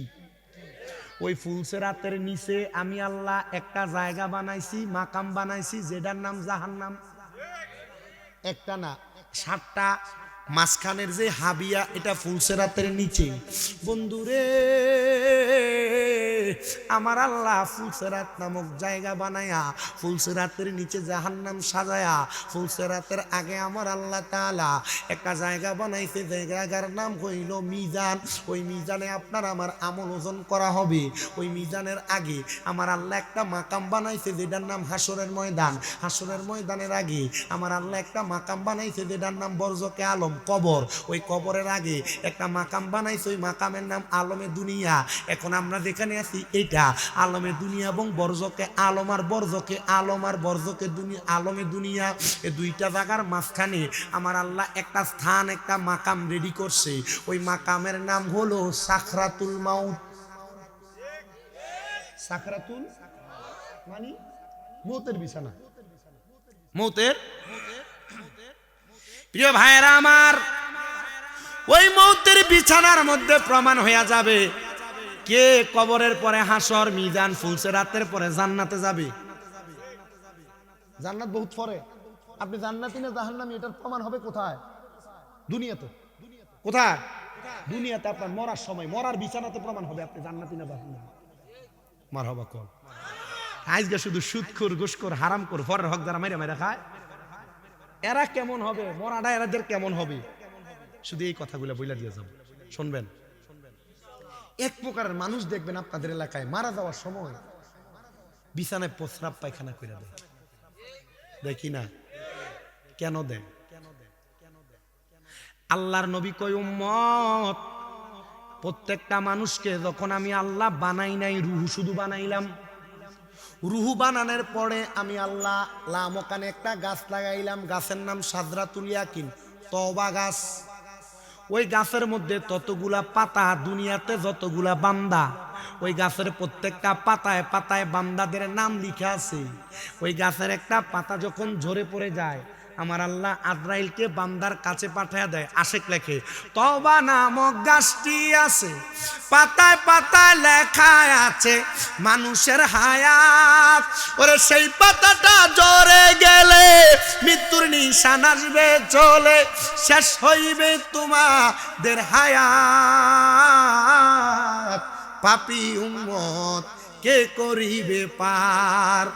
ওই ফুলসেরাতের নিচে আমি আল্লাহ একটা জায়গা বানাইছি, মাকাম বানাইছি, যেটার নাম জাহান্নাম। একটা না 7টা, মাঝখানের যে হাবিয়া এটা ফুলসেরাতের নিচে। বন্ধুরে আমার আল্লাহ ফুলসেরাত নামক জায়গা বানায়া ফুলসেরাতের নিচে জাহান্নাম সাজায়া, ফুলসেরাতের আগে আমার আল্লাহ তাআলা একটা জায়গা বানাইছে, জায়গার নাম হইল মিজান। ওই মিজানে আপনার আমার আমল ওজন করা হবে। ওই মিজানের আগে আমার আল্লাহ একটা মাকাম বানাইছে, যেটার নাম হাসরের ময়দান। হাসরের ময়দানের আগে আমার আল্লাহ একটা মাকাম বানাইছে, যেটার নাম বরজকে আলম, কবর। ওই কবরের আগে একটা মাকাম বানাইছে, ওই মাকামের নাম আলমে দুনিয়া। এখন আমরা যেখানে আছি এটা আলমে দুনিয়া এবং বরজকে আলম, আর বরজকে আলম আর বরজকে দুনিয়া, আলমে দুনিয়া, এই দুইটা জায়গার মাঝখানে আমার আল্লাহ একটা স্থান, একটা মাকাম রেডি করছে। ওই মাকামের নাম হলো সাকরাতুল মাউত। সাকরাতুল মানে মৌতের বিছানা, মৌতের। প্রিয় ভাইরা আমার, ওই মৌতের বিছানার মধ্যে প্রমাণ হয়ে যাবে কে কবরের পরে হাসর, মিজান, ফুলসেরাতের পরে জান্নাতে যাবে। জান্নাত বহুত পরে, আপনি জান্নাতি না জাহান্নামী এটার প্রমাণ হবে কোথায়? দুনিয়াতে। কোথায়? দুনিয়াতে। আপনার মরার সময়, মরার বিছানাতে প্রমাণ হবে আপনি জান্নাতি না জাহান্নামী। মারহাবা কল। আজকে শুধু সুদখোর, ঘুষখোর, হারামখোর, পরের হক যারা মেরে মেরে খায়, এরা কেমন হবে, মরাটা এরাদের কেমন হবে, শুধু এই কথাগুলো বইলা দিয়ে যাব, শুনবেন। এক প্রকারের মানুষ দেখবেন আপনাদের এলাকায় মারা যাওয়ার সময় বিছানায় প্রস্রাব পায়খানা করে দেয়, দেখি না? কেন দেয়? আল্লাহর নবী কয় উম্মত, প্রত্যেকটা মানুষকে যখন আমি আল্লাহ বানাই নাই, রুহু শুধু বানাইলাম, রুহু বানানোর পরে আমি আল্লাহ লামকানে একটা গাছ লাগাইলাম, গাছের নাম সাদরাতুল ইয়াকিন, তওবা গাছ। ওই গাছের মধ্যে ততগুলা পাতা, দুনিয়াতে যতগুলা বান্দা, ওই গাছের প্রত্যেকটা পাতায় পাতায় বান্দাদের নাম লিখা আছে। ওই গাছের একটা পাতা যখন ঝরে পড়ে যায়, আমার আল্লাহ আজরাইলকে বান্দার কাছে পাঠিয়ে দেয়, আশেক লেখে তওবা নামক গাছটি আছে, পাতায় পাতায় লেখা আছে মানুষের হায়াত। ওরে সেই পাতাটা ঝরে গেলে মৃত্যুর নিশান আসবে চলে, শেষ হইবে তোমাদের হায়াত। পাপী উম্মত কে করিবে পার,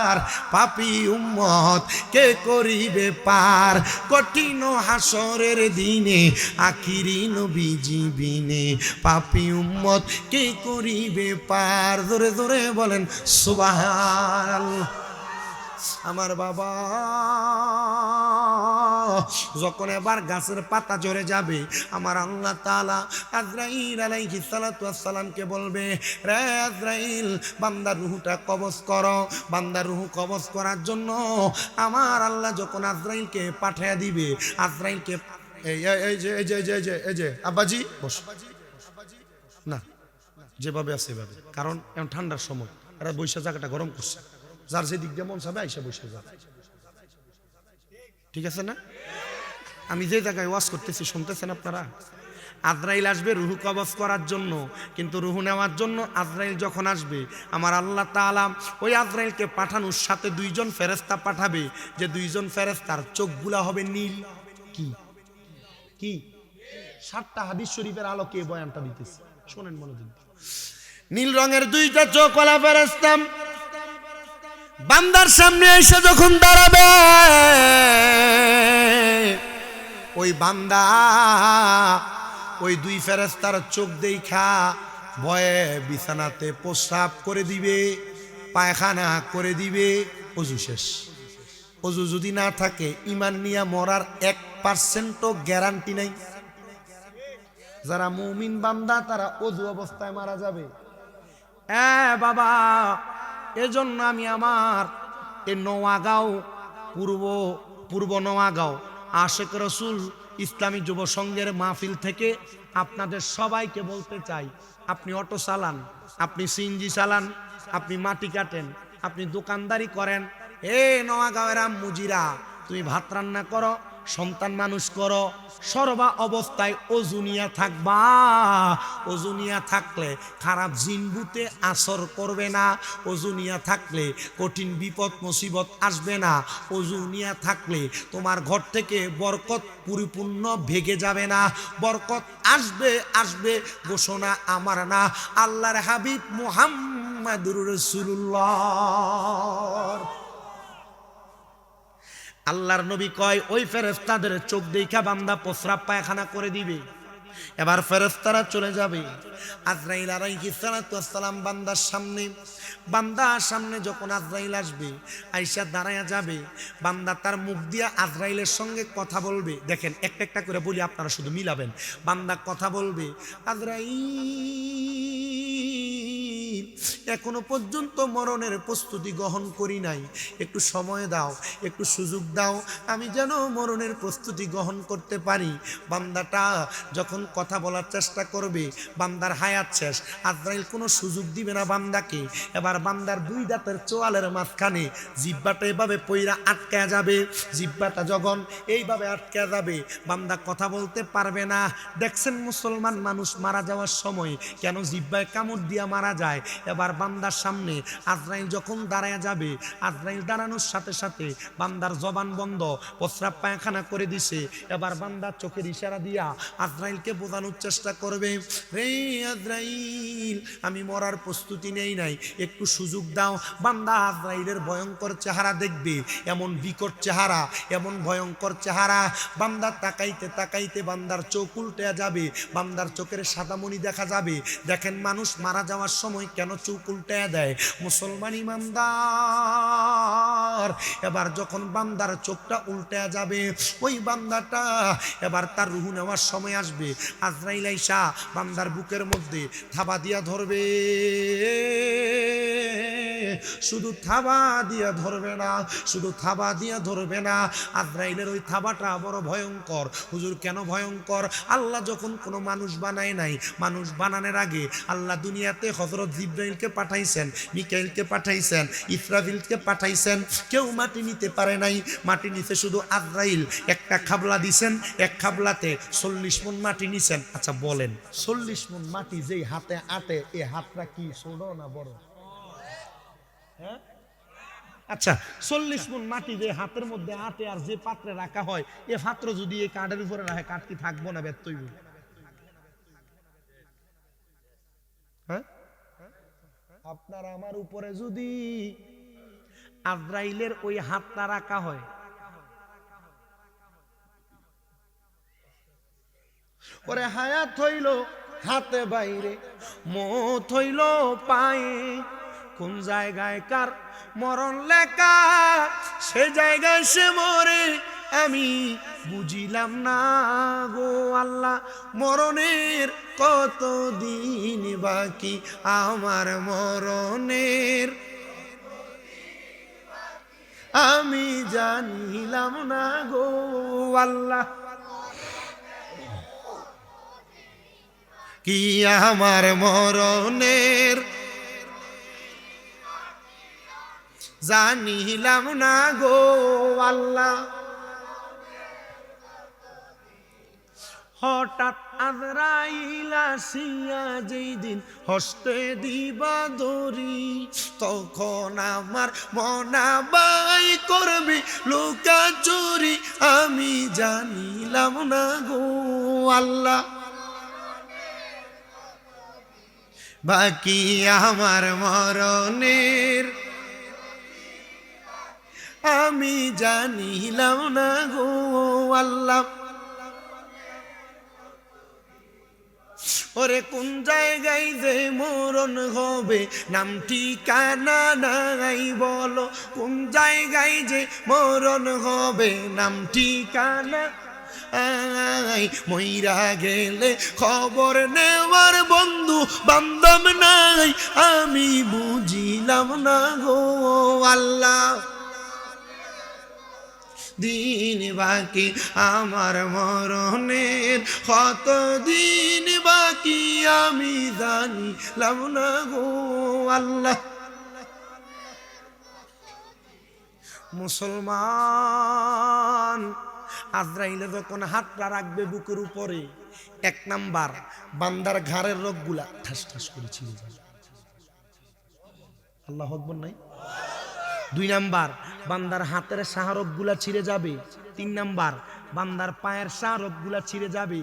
আর পাপী উম্মত কে করিবে পার, কঠিন হাসরের দিনে আখিরি নবীজি বিনে, পাপী উম্মত কে করিবে পার। জোরে জোরে বলেন সুবহানাল্লাহ। আমার বাবা যখন এবার গাছের পাতা ঝরে যাবে, আমার আল্লাহ তাআলা আজরাইল আলাইহিস সালাতু ওয়াস সালামকে বলবে, রে আজরাইল, বান্দার রূহটা কবজ করো। বান্দার রূহ কবজ করার জন্য আমার আল্লাহ যখন আজরাইলকে পাঠিয়ে দিবে, আজরাইলকে এই যে আব্বাজি বস না, যেভাবে আছে এভাবে, কারণ এখন ঠান্ডার সময় এরা বৈশা জায়গাটা গরম করছে, যার যে দিক দিয়ে মন চাবে আইসা বসে যাবে, ঠিক আছে না? আমি যে জায়গায় ওয়াজ করতেছি শুনতেছেন আপনারা? আজরাইল আসবে রুহু কবজ করার জন্য, কিন্তু রুহু নেওয়ার জন্য আজরাইল যখন আসবে, আমার আল্লাহ তাআলা ওই আজরাইলকে পাঠানোর সাথে দুইজন ফেরেশতা পাঠাবে, যে দুইজন ফেরেশতার চোখগুলা হবে নীল। কি কি 7টা হাদিস শরীফের আলোকে এই বয়ানটা দিতেছি, শোনেন মনোযোগ দিয়ে। নীল রঙের দুইটা চোখওয়ালা ফেরেশতা বান্দার সামনে এসে যখন দাঁড়াবে, ওই বান্দা ওই দুই ফেরেশতার চোখ দেখা ভয়ে বিছানাতে প্রস্রাব করে দিবে, পায়খানা করে দিবে, ওযু শেষ। ওযু যদি না থাকে ঈমান নিয়ে মরার 1% গ্যারান্টি নাই। যারা মুমিন বান্দা তারা ওযু অবস্থায় মারা যাবে। বাবা, এজন্য আমি আমার এই নোয়াগাঁও পূর্ব নোয়াগাঁও আশেক রসুল ইসলামী যুব সংঘের মাহফিল থেকে আপনাদের সবাইকে বলতে চাই, আপনি অটো চালান, আপনি সিএনজি চালান, আপনি মাটি কাটেন, আপনি দোকানদারি করেন, নোয়াগাঁওয়ের মুজিরা, তুমি ভাত রান্না করো, সন্তান মানুষ করো, সর্বা অবস্থায় ওজুনিয়া থাকবা। ওজুনিয়া থাকলে খারাপ জিনবুতে আসর করবে না। ওজুনিয়া থাকলে কঠিন বিপদ মুসিবত আসবে না। ওজুনিয়া থাকলে তোমার ঘর থেকে বরকত পরিপূর্ণ ভেগে যাবে না। বরকত আসবে আসবে, ঘোষণা আমার না, আল্লাহর হাবিব মুহাম্মাদুর রাসূলুল্লাহ। আল্লাহর নবী কয়, ওই ফেরেশতাদের চোখ দেখা বান্দা প্রস্রাব পায়খানা করে দিবে। এবার ফেরেশতারা চলে যাবে। আজরাইল আলাইহিস সালাতু ওয়াস সালাম বান্দার সামনে যখন আজরাইল আসবে, আয়েশা দাঁড়ায়া যাবে, বান্দা তার মুখ দিয়া আজরাইলের সঙ্গে কথা বলবে। দেখেন, একটা একটা করে বলি, আপনারা শুধু মিলাবেন। বান্দা কথা বলবে, আজরাইল, এখনো পর্যন্ত মরণের প্রস্তুতি গ্রহণ করি নাই, একটু সময় দাও, একটু সুযোগ দাও, আমি যেন মরণের প্রস্তুতি গ্রহণ করতে পারি। বান্দাটা যখন কথা বলার চেষ্টা করবে, বান্দার হায়াত শেষ, আজরাইল কোনো সুযোগ দিবে না বান্দাকে। এবার বান্দার দুই দাঁতের চোয়ালের মাঝখানে জিহ্বাটা এভাবে পইরা আটকা যাবে। জিহ্বাটা যখন এইভাবে আটকা যাবে, বান্দা কথা বলতে পারবে না। দেখছেন মুসলমান মানুষ মারা যাওয়ার সময় কেন জিহ্বায় কামড় দিয়া মারা যায়? এবার বান্দার সামনে আজরাইল যখন দাঁড়ায় যাবে, আজরাইল দাঁড়ানোর সাথে সাথে বান্দার জবান বন্ধ, প্রস্রাব পায়খানা করে দিছে। এবার বান্দার চোখের ইশারা দিয়া আজরাইলকে বোঝানোর চেষ্টা করবে, রে আজরাইল, আমি মরার প্রস্তুতি নেই নাই, একটু সুযোগ দাও। বান্দা আজরাইলের ভয়ঙ্কর চেহারা দেখবে, এমন বিকট চেহারা, এমন ভয়ঙ্কর চেহারা, বান্দা তাকাইতে তাকাইতে বান্দার চোখ উল্টে যাবে, বান্দার চোখের সাদামণি দেখা যাবে। দেখেন, মানুষ মারা যাওয়ার সময় কেন চোখ উল্টে দেয়? মুসলমান ইমানদার, এবার যখন বান্দার চোখটা উল্টে যাবে, ওই বান্দাটা এবার তার রূহ নেওয়ার সময় আসবে। আজরাইল আইসা বান্দার বুকের মধ্যে থাবা দিয়া ধরবে, শুধু থাবা দিয়া ধরবে না, শুধু থাবা দিয়া ধরবে না, আজরাইলের ওই থাবাটা বড় ভয়ঙ্কর। হুজুর, কেন ভয়ঙ্কর? আল্লাহ যখন কোনো মানুষ বানায় নাই, মানুষ বানানোর আগে আল্লাহ দুনিয়াতে হযরত জিবরাইলকে পাঠাইছেন, মিকাইলকে পাঠাইছেন, ইসরাফিলকে পাঠাইছেন। কেউ মাটি নিতে পারে নাই, মাটি নিতে শুধু আজরাইল। একটা খাবলা দিছেন, এক খাবলাতে 40 মণ মাটি নিছেন। আচ্ছা বলেন, 40 মণ মাটি যেই হাতে আটে, এ হাতটা কি ছোট না বড়? আচ্ছা, 40 মণ মাটি যে হাতের মধ্যে আটে আর যে পাত্রে রাখা হয়, এ পাত্র যদি এই কাঠের উপরে রাখে, কাঠ কি থাকবো না ব্যর্থ হইব? হ্যাঁ, আপনার আমার উপরে যদি আজরাইলের ওই হাতটা রাখা হয়, ওরে হায়াত হইল হাতে বাইরে, মত হইল পায়ে, কোন জায়গায় কার মরণ লেখা, সে জায়গায় সে মরে আমি বুঝিলাম না গো আল্লাহ। মরণের কত দিন বাকি, আমার মরণের আমি জানিলাম না গো আল্লাহ। কি আমার মরণের জানিলাম না গো আল্লাহ। হঠাৎ আজরাইল আসিয়া যেই দিন হস্তে দিবা দড়ি, তখন আমার মনাবাই করবে লুকা চুরি, আমি জানিলাম না গো আল্লাহ। বাকি আমার মরণের আমি জানিলাম না গো আল্লাহ। ওরে কোন জায়গায় যে মরণ হবে নাম ঠিকানা নাই বলো, কোন জায়গায় যে মরণ হবে নাম ঠিকানা মইরা গেলে খবর নেওয়ার বন্ধু বান্ধব নাই, আমি বুঝিলাম না গো আল্লাহ। দিন বাকি আমার মরণের কত দিন বাকি, আমি জানিলাম না গো আল্লাহ। মুসলমান, আজরাইলে যখন হাতটা রাখবে বুকের উপরে, এক নাম্বার বান্দার ঘাড়ের রোগগুলা ঠাস ঠাস করে ছিঁড়ে যাবে। আল্লাহু আকবার নাই? 2 নাম্বার বান্দার হাতের শাহরগগুলা ছিঁড়ে যাবে। 3 নাম্বার বান্দার পায়ের শাহরগগুলা ছিঁড়ে যাবে।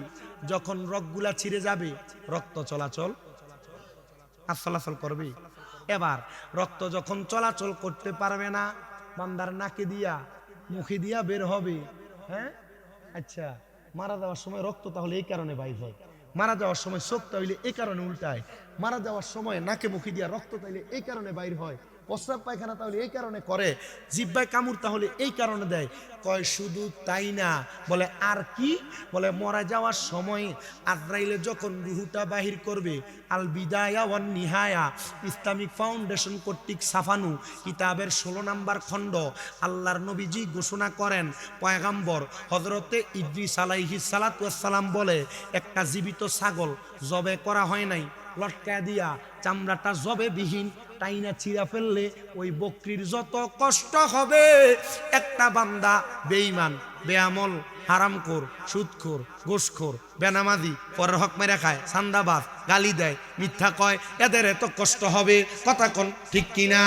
যখন রগগুলা ছিঁড়ে যাবে রক্ত চলাচল করবে। এবার রক্ত যখন চলাচল করতে পারবে না, বান্দার নাকে দিয়া মুখে দিয়া বের হবে। হ্যাঁ, আচ্ছা, মারা যাওয়ার সময় রক্ত তাহলে এই কারণে বাইর হয়, মারা যাওয়ার সময় চোখটা হইলে এই কারণে উল্টায়, মারা যাওয়ার সময় নাকে মুখে দিয়া রক্ত তাইলে এই কারণে বাইর হয়, প্রস্রাব পায়খানা তাহলে এই কারণে করে, জিহ্বায় কামড় তাহলে এই কারণে দেয়। কয় শুধু তাই না, বলে আর কি, বলে মরা যাওয়ার সময় আজরাইলে যখন রুহুটা বাহির করবে, আল বিদায়া ওয়ান নিহায়া ইসলামিক ফাউন্ডেশন কর্তৃক ছাপানো কিতাবের 16 নম্বর খণ্ড, আল্লাহর নবীজি ঘোষণা করেন, পয়গাম্বর হযরতে ইদ্রিস আলাইহিস সালাতু ওয়াস সালাম বলে, একটা জীবিত ছাগল জবে করা হয় নাই, লটকায়া দিয়া চামড়াটা জবে বিহীন টাইনা ছিঁড়া ফেললে ওই বকরির যত কষ্ট হবে, একটা বান্দা বেঈমান, বেআমল, হারামখোর, সুদখোর, ঘুষখোর, বেনামাজি, পরের হক মেরে খায়, চান্দাবাজ, গালি দেয়, মিথ্যা কয়, এদের এত কষ্ট হবে। কথা কোন ঠিক কিনা?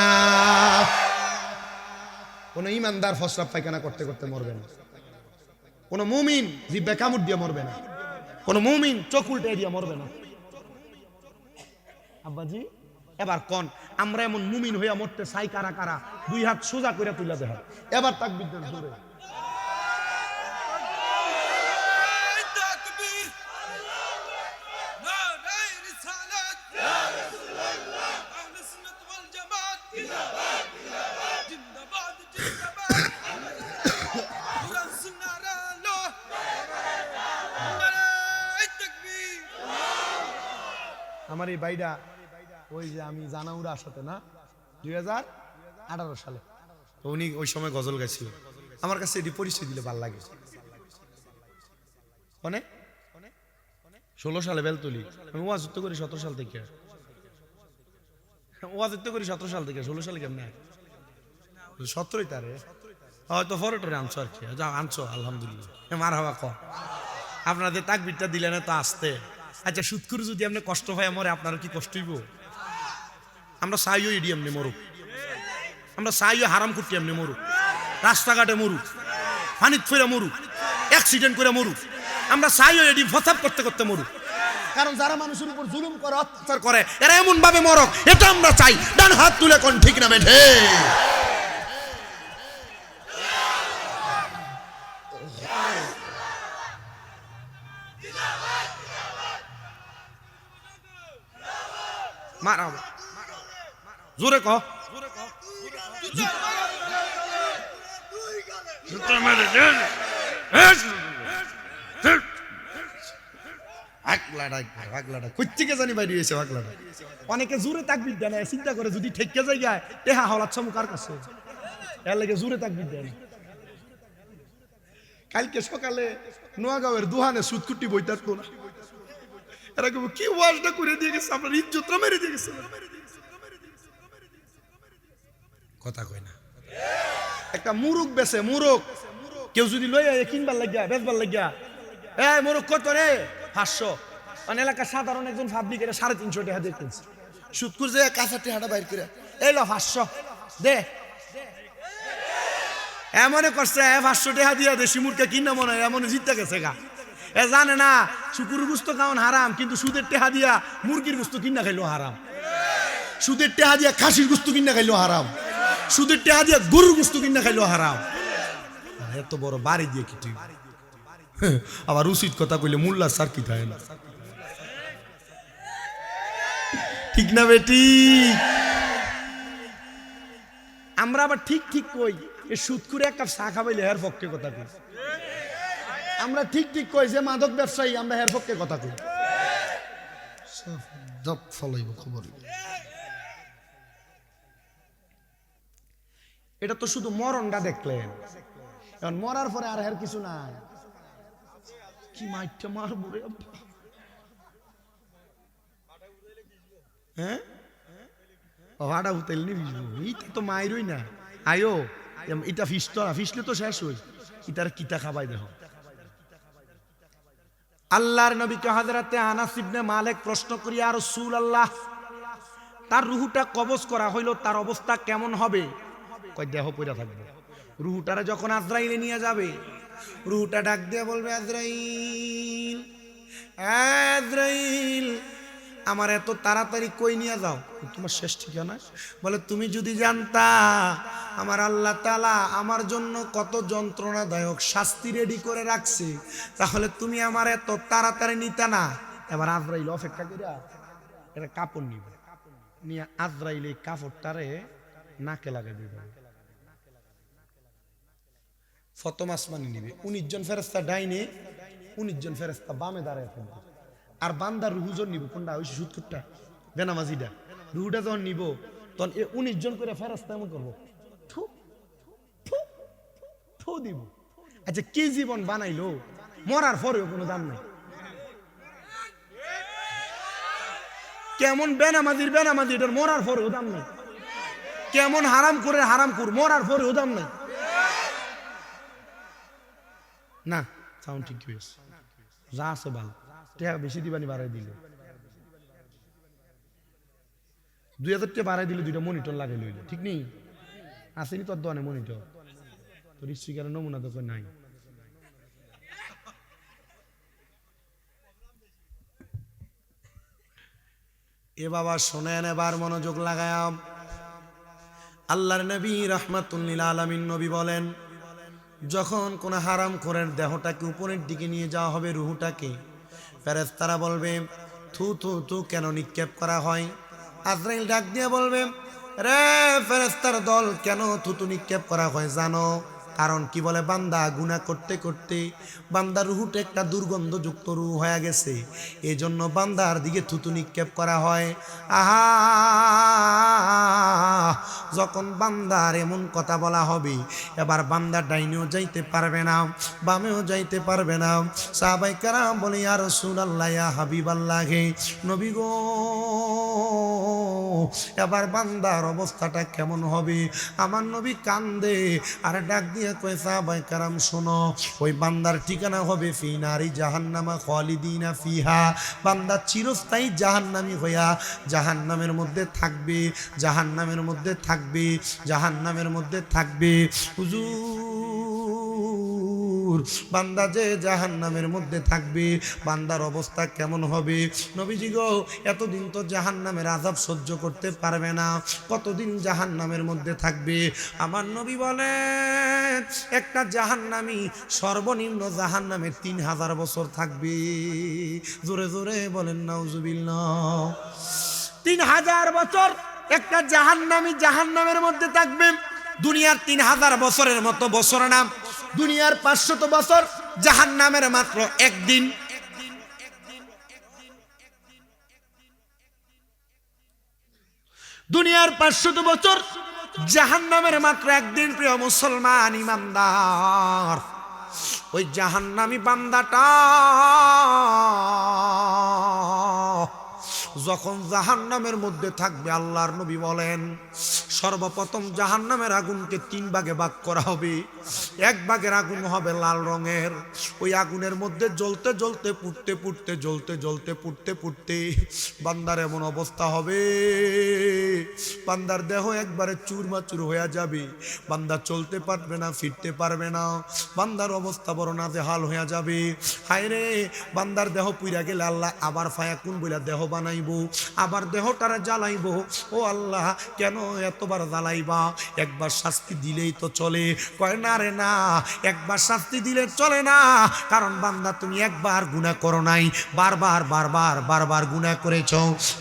কোন ইমানদার ফসরাব পায়খানা করতে করতে মরবে না, কোন মুমিন জিহ্বায় কামড় দিয়ে মরবে না, কোন মুমিন চোখ উল্টে দিয়ে মরবে না। আব্বাজি, এবার কোন আমরা এমন মুমিন হইয়া মরতে চাই কারা কারা? 2 হাত সোজা করে তুলে দেখা। এবার তাকবীর দেন জোরে। আমার এই বাইডা ওই যে আমি জানাউরা সাথে না 2018 সালে, তো উনি ওই সময় গজল গাইছিল, আমার কাছে এটি পরিচয় দিলে ভালো লাগে। অনেক 16 সালে বেলতলি, আমি ওয়াজত্ব করি 17 সাল থেকে, ওয়াজত্ব করি 17 সাল থেকে, 16 সালে কেমনে 17ই তারে হয়তো ফরটরে আনছো আর কি, যাও আনছো আলহামদুলিল্লাহ, মারহাবা কর। আপনাদের তাকবীরটা দিলেন তো আসতে। আচ্ছা, সুদখোর যদি আপনি কষ্ট হয় মরে, আপনার কি কষ্ট হইব? আমরা চাইও এডি এমনি মরুক, আমরা চাইও হারাম করতে এমনি মরুক, রাস্তাঘাটে মরুক, পানিত ফেরা মরুক, অ্যাক্সিডেন্ট করে মরুক, আমরা চাইও এডি ফসাদ করতে করতে মরুক। কারণ যারা মানুষের উপর জুলুম করে, অত্যাচার করে, এরা এমন ভাবে মরক, এটা আমরা চাই। ডান হাত তুলে কোন ঠিক না বেঠে? জোরে ক অনেকে জোরে তাকবির দেয় না, চিন্তা করে যদি ঠেকে যায় গায় টেহা হলাচ্ছ মুখার কাছে, এর লাগে জোরে তাকবির দেয় না। কালকে সকালে নোয়াগাঁওয়ের দুহানে সুদকুটি বই থাকতো না, এরা কি ওয়াজটা করে দিয়ে গেছে, আপনার ইজ্জতটা মেরে দিয়ে গেছে। কথা কয় না। একটা মুরুক বেছে, মুরুক কেউ যদি লইয়া কিনবার লাগিয়া বেচবার লাগিয়া, মুরুক কত রে 500, মানে এলাকার সাধারণ একজন পাবলিকের 350 টাকা দিয়ে কিনছে। সুদকুর যে কাঁচা টেহাটা বাইর করে এই লো 500 দে, এমন করছে 500 টাকা দিয়া দেশি মুরগা কিনা মনে হয় এমন জিততে গেছে গা। এ জানে না শুকুর গোস্ত খাওয়ান হারাম, কিন্তু সুদের টেহা দিয়া মুরগির গোস্ত কিনা খাইলো হারাম, সুদের টেহা দিয়া খাসির গোস্ত কিনা খাইলো হারাম, সুদের টেহা দিয়া গরুর গোস্ত কিনা খাইলো হারাম। এত বড় বাড়ি দিয়ে কি ঠিক আবার উচিত কথা কইলে মোল্লা স্যার কি থাকে না, ঠিক না বেটি? আমরা আবার ঠিক ঠিক কই এ সুদ করে এক কাপ চা খাবাইলে হের পক্ষে কথা কই, আমরা ঠিক ঠিক কই যে মাদক ব্যবসায়ী আমরা হের পক্ষে কথা কই। খবর এটা তো শুধু মরণটা দেখলেন, এখন মরার পরে আর হের কিছু নাই। কি মাইটটা মারবো রে, হ্যাঁ ভাড়া উতাইল নি এটা তো মাইরই না। আয়ো এটা ফিসতো না, ফিসলে তো শেষ হই, ইটার কিতা খাবাই দেখো। আল্লাহর নবীকে হযরতে আনাস ইবনে মালিক প্রশ্ন করি, ইয়া রাসূলুল্লাহ, তার রুহুটা কবজ করা হইলো তার অবস্থা কেমন হবে? কয় দেহ পইরা থাকবে। রুহুটারে যখন আজরাইলে নিয়ে যাবে, রুহুটা ডাক দিয়ে বলবে, আজরাইল আজরাইল আমার এত তাড়াতাড়ি কই নিয়ে যাও? তোমার শেষ ঠিকানা? বলে তুমি যদি জানতা আমার আল্লাহ তাআলা আমার জন্য কত যন্ত্রণাদায়ক শাস্তি রেডি করে রাখছে, তাহলে তুমি আমার এত তাড়াতাড়ি নিতা না। এবার আজরাইল অপেক্ষা করিয়া এটা কাপড় নিবে, নিয়ে আজরাইল এই কাপড়টারে নাকে লাগাই দিবে। প্রথম আসমানে নিবে, 19 জন ফেরেশতা ডাইনে, 19 জন ফেরেশতা বামে দাঁড়ায় থাকবে। আর বান্দার রুহুজন নিব কোনটা? ওই সুদকুরটা বেনামাজিটা। রুহুটা যখন নিব তখন 19 জন করে ফেরেশতা এমন করবো, থু থু থু দিব। আচ্ছা কি জীবন বানাইলো, মরার পরেও কোনো দাম নাই। কেমন বেনামাজির বেনামাজি, এটার মরার পরেও দাম নাই। কেমন হারাম করে হারাম কর, মরার পরেও দাম নাই। না সাউন্ড ঠিক হয়েছে, যা আছে ভালো, টাকা বেশি দিবানি বাড়াই দিলে 2000 টাকা বাড়াই দিলে 2টা মনিটর লাগাই লইল, ঠিক নেই? আসেনি তোর দোকানে মনিটর, তোর স্পিকারের নমুনা তো নাই। এ বাবা শোনেন, এবার মনোযোগ লাগায়া। আল্লাহর নবী রাহমাতুল লিল আলামিন নবী বলেন, যখন কোন হারাম করেন দেহটাকে উপরের দিকে নিয়ে যাওয়া হবে, রুহুটাকে, ফেরেশতারা বলবে থু থু থু কেন নিক্ষেপ করা হয়? আজরাইল ডাক দিয়ে বলবে, রে ফেরেশতার দল, কেন থুতু নিক্ষেপ করা হয় জানো? কারণ কি? বলে বান্দা গুনাহ করতে করতে বান্দার রুহুটা একটা দুর্গন্ধযুক্ত রুহ হয়ে গেছে, এই জন্য বান্দার দিকে থুতু নিক্ষেপ করা হয়। আহা, যখন বান্দার এমন কথা বলা হবে, এবার বান্দা ডাইনেও যাইতে পারবে না, বামেও যাইতে পারবে না। সাহাবায়ে কেরাম বলে, ইয়া রাসূলুল্লাহ, ইয়া হাবিবাল্লাহ, হে নবী গো, এবার বান্দার অবস্থাটা কেমন হবে? আমার নবী কান্দে আর ডাক দিয়ে কয়, সাহাবায়ে কেরাম শোনো, ওই বান্দার ঠিকানা হবে ফি নারি জাহান্নামা খালিদিনা ফিহা। বান্দা চিরস্থায়ী জাহান্নামী হইয়া জাহান্নামের মধ্যে থাকবে, জাহান্নামের মধ্যে থাকবে, জাহান্নামের মধ্যে থাকবে। হুজুর, বান্দা যে জাহান্নামের মধ্যে থাকবে, বান্দার অবস্থা কেমন হবে? নবীজি গো, এতদিন তো জাহান্নামের আযাব সহ্য করতে পারবে না, কতদিন জাহান্নামের মধ্যে থাকবে? আমার নবী বলেন, একটা জাহান্নামী সর্বনিম্ন জাহান্নামে 3000 বছর থাকবে। জোরে জোরে বলেন নাউজুবিল্লাহ। 3000 বছর একটা জাহান্নামী জাহান্নামের মধ্যে থাকবে। দুনিয়ার 3000 বছরের মতো বছর নাম, দুনিয়ার 500 বছর, জাহান্নামের মাত্র একদিন। দুনিয়ার 500 বছর, জাহান্নামের মাত্র একদিন। প্রিয় মুসলমান ইমানদার, ওই জাহান্নামী বান্দাটা যখন জাহান্নামের মধ্যে থাকবে, আল্লাহর নবী বলেন সর্বপ্রথম জাহান্নামের আগুনকে 3 ভাগে ভাগ করা হবে। এক ভাগের আগুন হবে লাল রঙের, ওই আগুনের মধ্যে জ্বলতে জ্বলতে পুড়তে পুড়তে জ্বলতে জ্বলতে পুড়তে পুড়তে বান্দার এমন অবস্থা হবে, বান্দার দেহ একবারে চুরমাচুর হয়ে যাবে, বান্দা চলতে পারবে না, ফিরতে পারবে না, বান্দার অবস্থা বড় নাজেহাল হয়ে যাবে। হায় রে, বান্দার দেহ পুইরা গেলে আল্লাহ আবার ফায়াকুন বইলা দেহ বানাইবো, আবার দেহটারে জ্বালাইবো। ও আল্লাহ, কেন এতবার জ্বালাইবা? একবার শাস্তি দিলেই তো চলে। কয় না রে না, একবার শাস্তি দিলে চলে না, কারণ বান্দা তুমি একবার গুনাহ করো নাই, বারবার বারবার বারবার গুনাহ করেছ,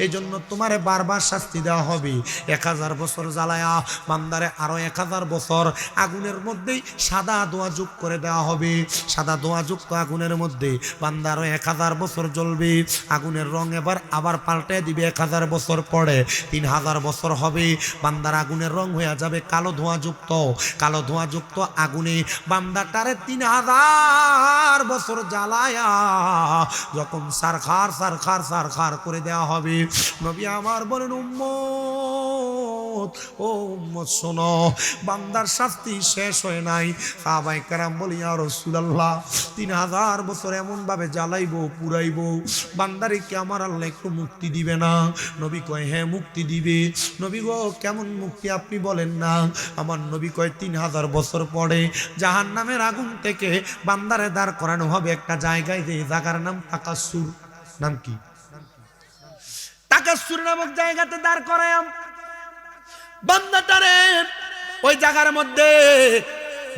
এই জন্য তোমারে বারবার শাস্তি দেওয়া হবে। 1000 বছর জ্বালায়া বান্দারে আরো 1000 বছর আগুনের মধ্যেই সাদা ধোঁয়া যোগ করে দেওয়া হবে। সাদা ধোঁয়া যুক্ত আগুনের মধ্যে বান্দারও 1000 বছর জ্বলবে। আগুনের রং এবার আবার পাল্টে দিবে। 1000 বছর পরে 3000 বছর হবে, বান্দার আগুনের রং হয়ে যাবে কালো ধোঁয়া যুক্ত। কালো ধোঁয়া যুক্ত আগুনে বান্দাটারে 3000 বছর জ্বালায়া যখন সারখার সারখার সারখার করে দেওয়া হবে, নবী আমার বলেন উম্মত, ও উম্মত শোনো, বান্দার শাস্তি শেষ হয় নাই। সাহাবায়ে কেরাম বলি ইয়া রাসূলুল্লাহ, 3000 বছর এমন ভাবে জ্বালাইবো পুরাইবো, বান্দারে কি আমার আল্লাহ একটু মুক্তি দিবে না? নবী কয় হ্যাঁ মুক্তি দিবে। নবী গো কেমন মুক্তি আপনি বলেন না? আমার নবী কয় 3000 বছর পরে জাহান্নামের আগুন থেকে বান্দারে দাঁড় করানো হবে একটা জায়গায়, যে জায়গার নাম তাকাসসুর। নাম কি? তাকাসসুর নামক জায়গাতে দাঁড় করায়াম বান্দাটারে। ওই জায়গার মধ্যে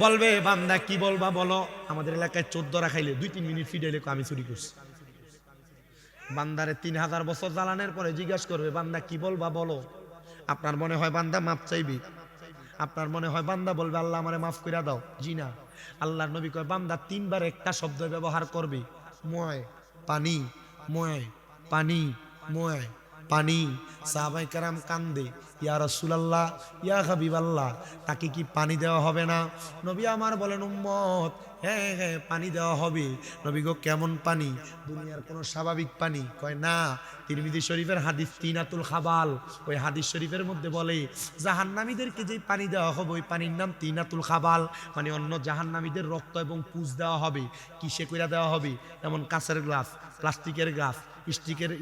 বলবে, বান্দা কি বলবা বলো? আমাদের এলাকায় 14 রাখাইলে 2-3 মিনিট ফিডাইলে আমি চুরি করছি। বান্দারে 3000 বছর জ্বালানোর পরে জিজ্ঞাসা করবে, বান্দা কি বলবা বলো? আপনার মনে হয় বান্দা মাপ চাইবে? আপনার মনে হয় বান্দা বলবে আল্লাহ আমারে মাফ কইরা দাও? জি না। আল্লাহর নবী কয় বান্দা 3 বার একটা শব্দ ব্যবহার করবে, ময় পানি, ময় পানি, ময় পানি। সাহাবায়ে কেরাম কান্দে, ইয়া রাসূলুল্লাহ, ইয়া হাবিবাল্লাহ, তাকে কি পানি দেওয়া হবে না? নবী আমার বলেন উম্মত, হ্যাঁ হ্যাঁ পানি দেওয়া হবে। নবী গো কেমন পানি? দুনিয়ার কোনো স্বাভাবিক পানি? কয় না। তিরমিজি শরীফের হাদিস তিনাতুল খাবাল, ওই হাদিস শরীফের মধ্যে বলে জাহান্নামীদেরকে যেই পানি দেওয়া হবে ওই পানির নাম তিনাতুল খাবাল, মানে অন্য জাহান্নামীদের রক্ত এবং পুজ দেওয়া হবে। কিসে কইরা দেওয়া হবে? এমন কাঁচের গ্লাস, প্লাস্টিকের গ্লাস,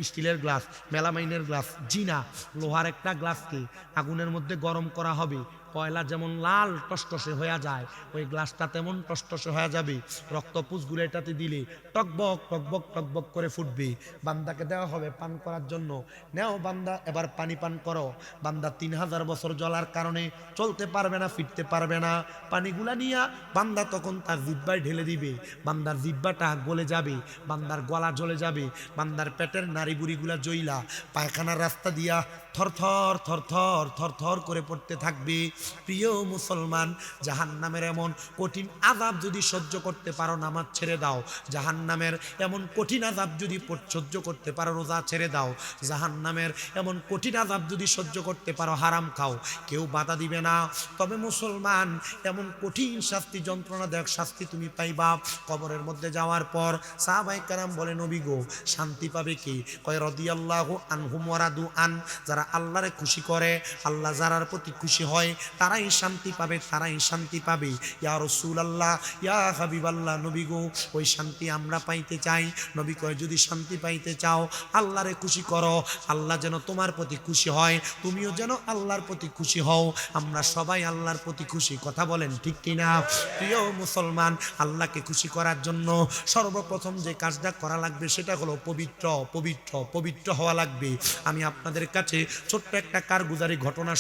স্টিলের গ্লাস, মেলামাইনের গ্লাস, জিনা লোহার একটা গ্লাসকে আগুনের মধ্যে গরম করা হবে। কয়লা যেমন লাল টসটসে হয়ে যায়, ওই গ্লাসটা তেমন টসটসে হয়ে যাবে। রক্তপুষগুলো এটাতে দিলে টকবক টকবক টকবক করে ফুটবে। বান্দাকে দেওয়া হবে পান করার জন্য, নেও বান্দা এবার পানি পান করো। বান্দা 3000 বছর জ্বলার কারণে চলতে পারবে না, ফিরতে পারবে না। পানিগুলা নিয়া বান্দা তখন তার জিহ্বায় ঢেলে দিবে। বান্দার জিহ্বাটা গলে যাবে, বান্দার গলা জ্বলে যাবে, বান্দার পেটের নাড়িবুড়িগুলা জ্বইলা পায়খানার রাস্তা দিয়া থরথর থরথর থরথর করে পড়তে থাকবে। প্রিয় মুসলমান, জাহান্নামের এমন কঠিন আযাব যদি সহ্য করতে পারো নামাজ ছেড়ে দাও। জাহান্নামের এমন কঠিন আযাব যদি সহ্য করতে পারো রোজা ছেড়ে দাও। জাহান্নামের এমন কঠিন আযাব যদি সহ্য করতে পারো হারাম খাও, কেউ বাধা দিবে না। তবে মুসলমান, এমন কঠিন শাস্তি, যন্ত্রণাদায়ক শাস্তি তুমি পাইবা কবরের মধ্যে যাওয়ার পর। সাহাবায়ে কেরাম বলে নবী গো শান্তি পাবে কে? কয় রাদিয়াল্লাহু আনহুম ওয়া রাদু আন, যারা আল্লাহরে খুশি করে, আল্লাহ যারার প্রতি খুশি হয় তারাই শান্তি পাবে, তারাই শান্তি পাবে। ইয়া রাসূলুল্লাহ, ইয়া হাবিবাল্লাহ, নবী গো ওই শান্তি আমরা পাইতে চাই। নবী কয় যদি শান্তি পাইতে চাও আল্লাহরে খুশি করো, আল্লাহ যেন তোমার প্রতি খুশি হয়, তুমিও যেন আল্লাহর প্রতি খুশি হও। আমরা সবাই আল্লাহর প্রতি খুশি, কথা বলেন ঠিক কিনা? প্রিয় মুসলমান, আল্লাহকে খুশি করার জন্য সর্বপ্রথম যে কাজটা করা লাগবে সেটা হলো পবিত্র পবিত্র পবিত্র হওয়া লাগবে। আমি আপনাদের কাছে ছোট্ট একটা কারগুজারি ঘটনা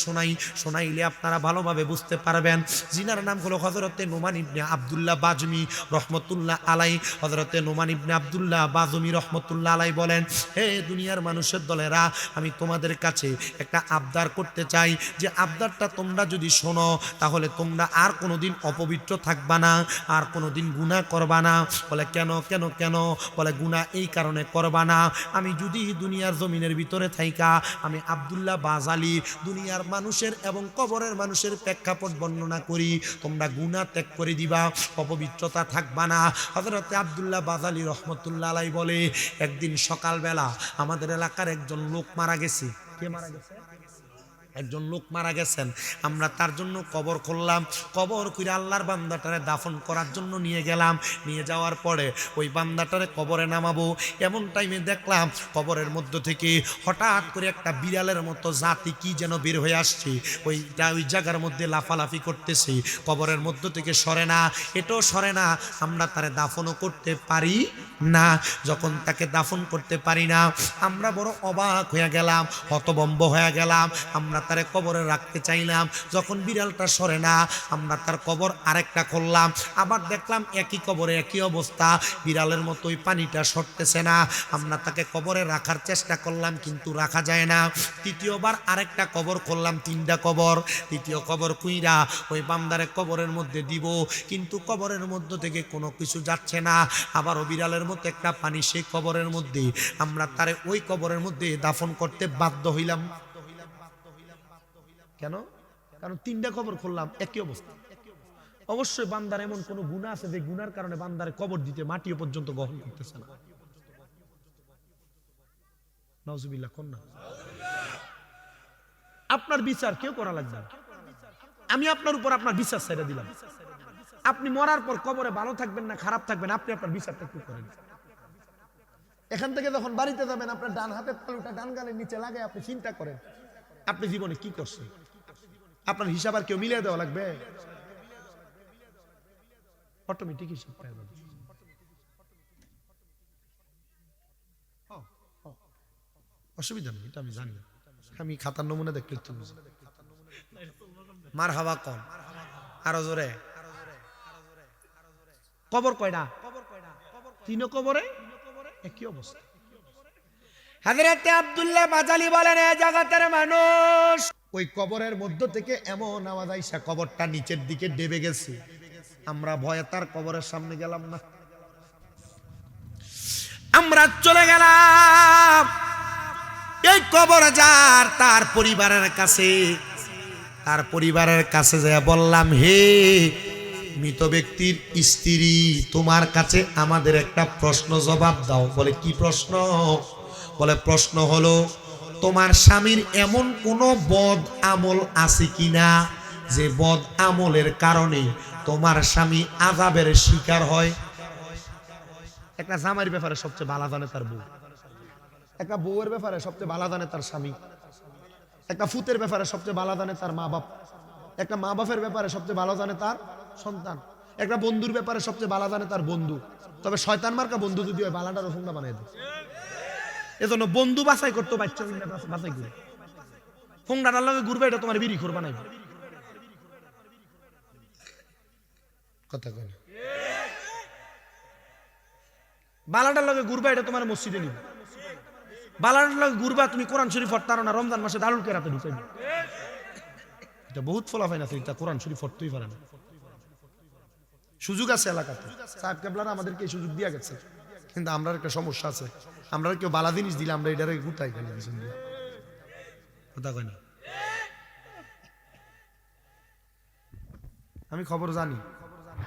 শোনাইলে আপনারা ভালোভাবে বুঝতে পারবেন। যিনার নাম হলো হযরতে নোমান ইবনে আব্দুল্লাহ বাজমি রহমতুল্লাহ আলাই। হযরতে নোমান ইবনে আব্দুল্লাহ বাজমি রহমতুল্লাহ আলাই বলেন, হে দুনিয়ার মানুষের দলেরা, আমি তোমাদের কাছে একটা আবদার করতে চাই, যে আবদারটা তোমরা যদি শোনো তাহলে তোমরা আর কোনোদিন অপবিত্র থাকবা না, আর কোনোদিন গুনাহ করবা না। বলে কেন কেন কেন? বলে গুনাহ এই কারণে করবা না, আমি যদি দুনিয়ার জমিনের ভিতরে থাইকা আমি আব্দুল্লাহ বাজালি দুনিয়ার মানুষের এবং কবরের মানুষের প্রেক্ষাপট বর্ণনা করি, তোমরা গুনাহ ত্যাগ করে দিবা, অপবিত্রতা থাকবা না। হযরতে আব্দুল্লাহ বাজালি রহমতুল্লাহ আলাই বলে, একদিন সকালবেলা আমাদের এলাকার একজন লোক মারা গেছে। কে মারা গেছে? একজন লোক মারা গেছেন। আমরা তার জন্য কবর খুললাম, কবর করে আল্লাহর বান্দাটারে দাফন করার জন্য নিয়ে গেলাম। নিয়ে যাওয়ার পরে ওই বান্দাটারে কবরে নামাবো, এমন টাইমে দেখলাম কবরের মধ্য থেকে হঠাৎ করে একটা বিড়ালের মতো জাতি কি যেন বের হয়ে আসছে। ওই জায়গার মধ্যে লাফালাফি করতেছে, কবরের মধ্য থেকে সরে না, এটাও সরে না। আমরা তারে দাফনও করতে পারি না। যখন তাকে দাফন করতে পারি না, আমরা বড় অবাক হয়ে গেলাম, হতভম্ব হয়ে গেলাম। আমরা তারে কবরে রাখতে চাইলাম, যখন বিড়ালটা সরে না, আমরা তার কবর আরেকটা খুললাম, আবার দেখলাম একই কবরে একই অবস্থা, বিড়ালের মতোই পানিটা সরতেছে না। আমরা তাকে কবরে রাখার চেষ্টা করলাম, কিন্তু রাখা যায় না। তৃতীয়বার আরেকটা কবর খুললাম, তিনটা কবর। তৃতীয় কবর কুইরা ওই বান্দারে কবরের মধ্যে দিব, কিন্তু কবরের মধ্য থেকে কোনো কিছু যাচ্ছে না। আবারও বিড়ালের মতো একটা পানি সেই কবরের মধ্যে, আমরা তারে ওই কবরের মধ্যে দাফন করতে বাধ্য হইলাম। কেন? কারণ তিনটা কবর খুললাম, একই অবস্থা। অবশ্যই বান্দার এমন কোন গুনাহ আছে যে গুনার কারণে বান্দারে কবর দিতে মাটিও পর্যন্ত গ্রহণ করতেছে না। নাউজুবিল্লাহ কোন না। আপনার বিচার কেউ করা লাগবে না, আমি আপনার উপর আপনার বিচার ছেড়ে দিলাম। আপনি মরার পর কবরে ভালো থাকবেন না খারাপ থাকবেন, আপনি আপনার বিচারটা একটু করেন। এখান থেকে যখন বাড়িতে যাবেন, আপনার ডান হাতের তালুটা ডান গালের নিচে লাগে, আপনি চিন্তা করেন আপনি জীবনে কি করছেন। আপনার হিসাব আর কেউ মিলিয়ে দেওয়া লাগবে? অটোমেটিক হিসাব পাওয়া যাবে। অসুবিধা নেই, এটা আমি জানি, আমি খাতার নমুনা দেখলে একটু বুঝি। মার হাওয়া কম, আরো জোরে। কবর কয়টা? তিন কবরে একই অবস্থা। হযরতে আব্দুল্লাহ বাজালি বলেন, এই জগতের মানুষ, ওই কবরের মধ্য থেকে এমন আওয়াজ আইসা কবরটা নিচের দিকে ডেবে গেছে। আমরা ভয়ে তার কবরের সামনে গেলাম না, আমরা চলে গেলাম এই কবর যার তার পরিবারের কাছে। তার পরিবারের কাছে যায় বললাম, হে মৃত ব্যক্তির স্ত্রী, তোমার কাছে আমাদের একটা প্রশ্ন জবাব দাও। বলে কি প্রশ্ন? বলে প্রশ্ন হলো, তোমার স্বামীর এমন কোন বদ আমল আছে কিনা যে বদ আমলের কারণে তোমার স্বামী আযাবের শিকার হয়। একটা জামাইয়ের ব্যাপারে সবচেয়ে ভালো জানে তার বউ, একটা বউয়ের ব্যাপারে সবচেয়ে ভালো জানে তার স্বামী, একটা ফুতের ব্যাপারে সবচেয়ে ভালো জানে তার মা বাপ, একটা মা বাপের ব্যাপারে সবচেয়ে ভালো জানে তার সন্তান, একটা বন্ধুর ব্যাপারে সবচেয়ে ভালো জানে তার বন্ধু। তবে শয়তান মার্কা বন্ধু যদি হয়, বালাটা রসুনটা বানাই দেয়। এজন্য বন্ধু বাছাই করতো, বাচ্চা বাছাই করে ফোংডাটার লগে ঘুরবে, এটা তোমার বিড়ি খোর বানাইবে। কথা কয় না। বালাটার লগে ঘুরবা, এটা তোমার মসজিদে নিবে। বালাটার লগে ঘুরবা, তুমি কোরআন শরীফ পড়তারো না, রমজান মাসে দারুল কেরাতে ঢুকাইবে। এটা বহুত ফলাফল আছে, এটা কোরআন শরীফ পড়তেই পারে না। সুযোগ আছে এলাকাতে, সাহেব কেবলারা আমাদেরকে এই সুযোগ দিয়া গেছে, কিন্তু আমরা একটা সমস্যা আছে, আমরা কেউ বালা জিনিস দিলে আমরা এটারে গুটাই ফেলি পিছন দিয়ে। কথা কয় না। আমি খবর জানি,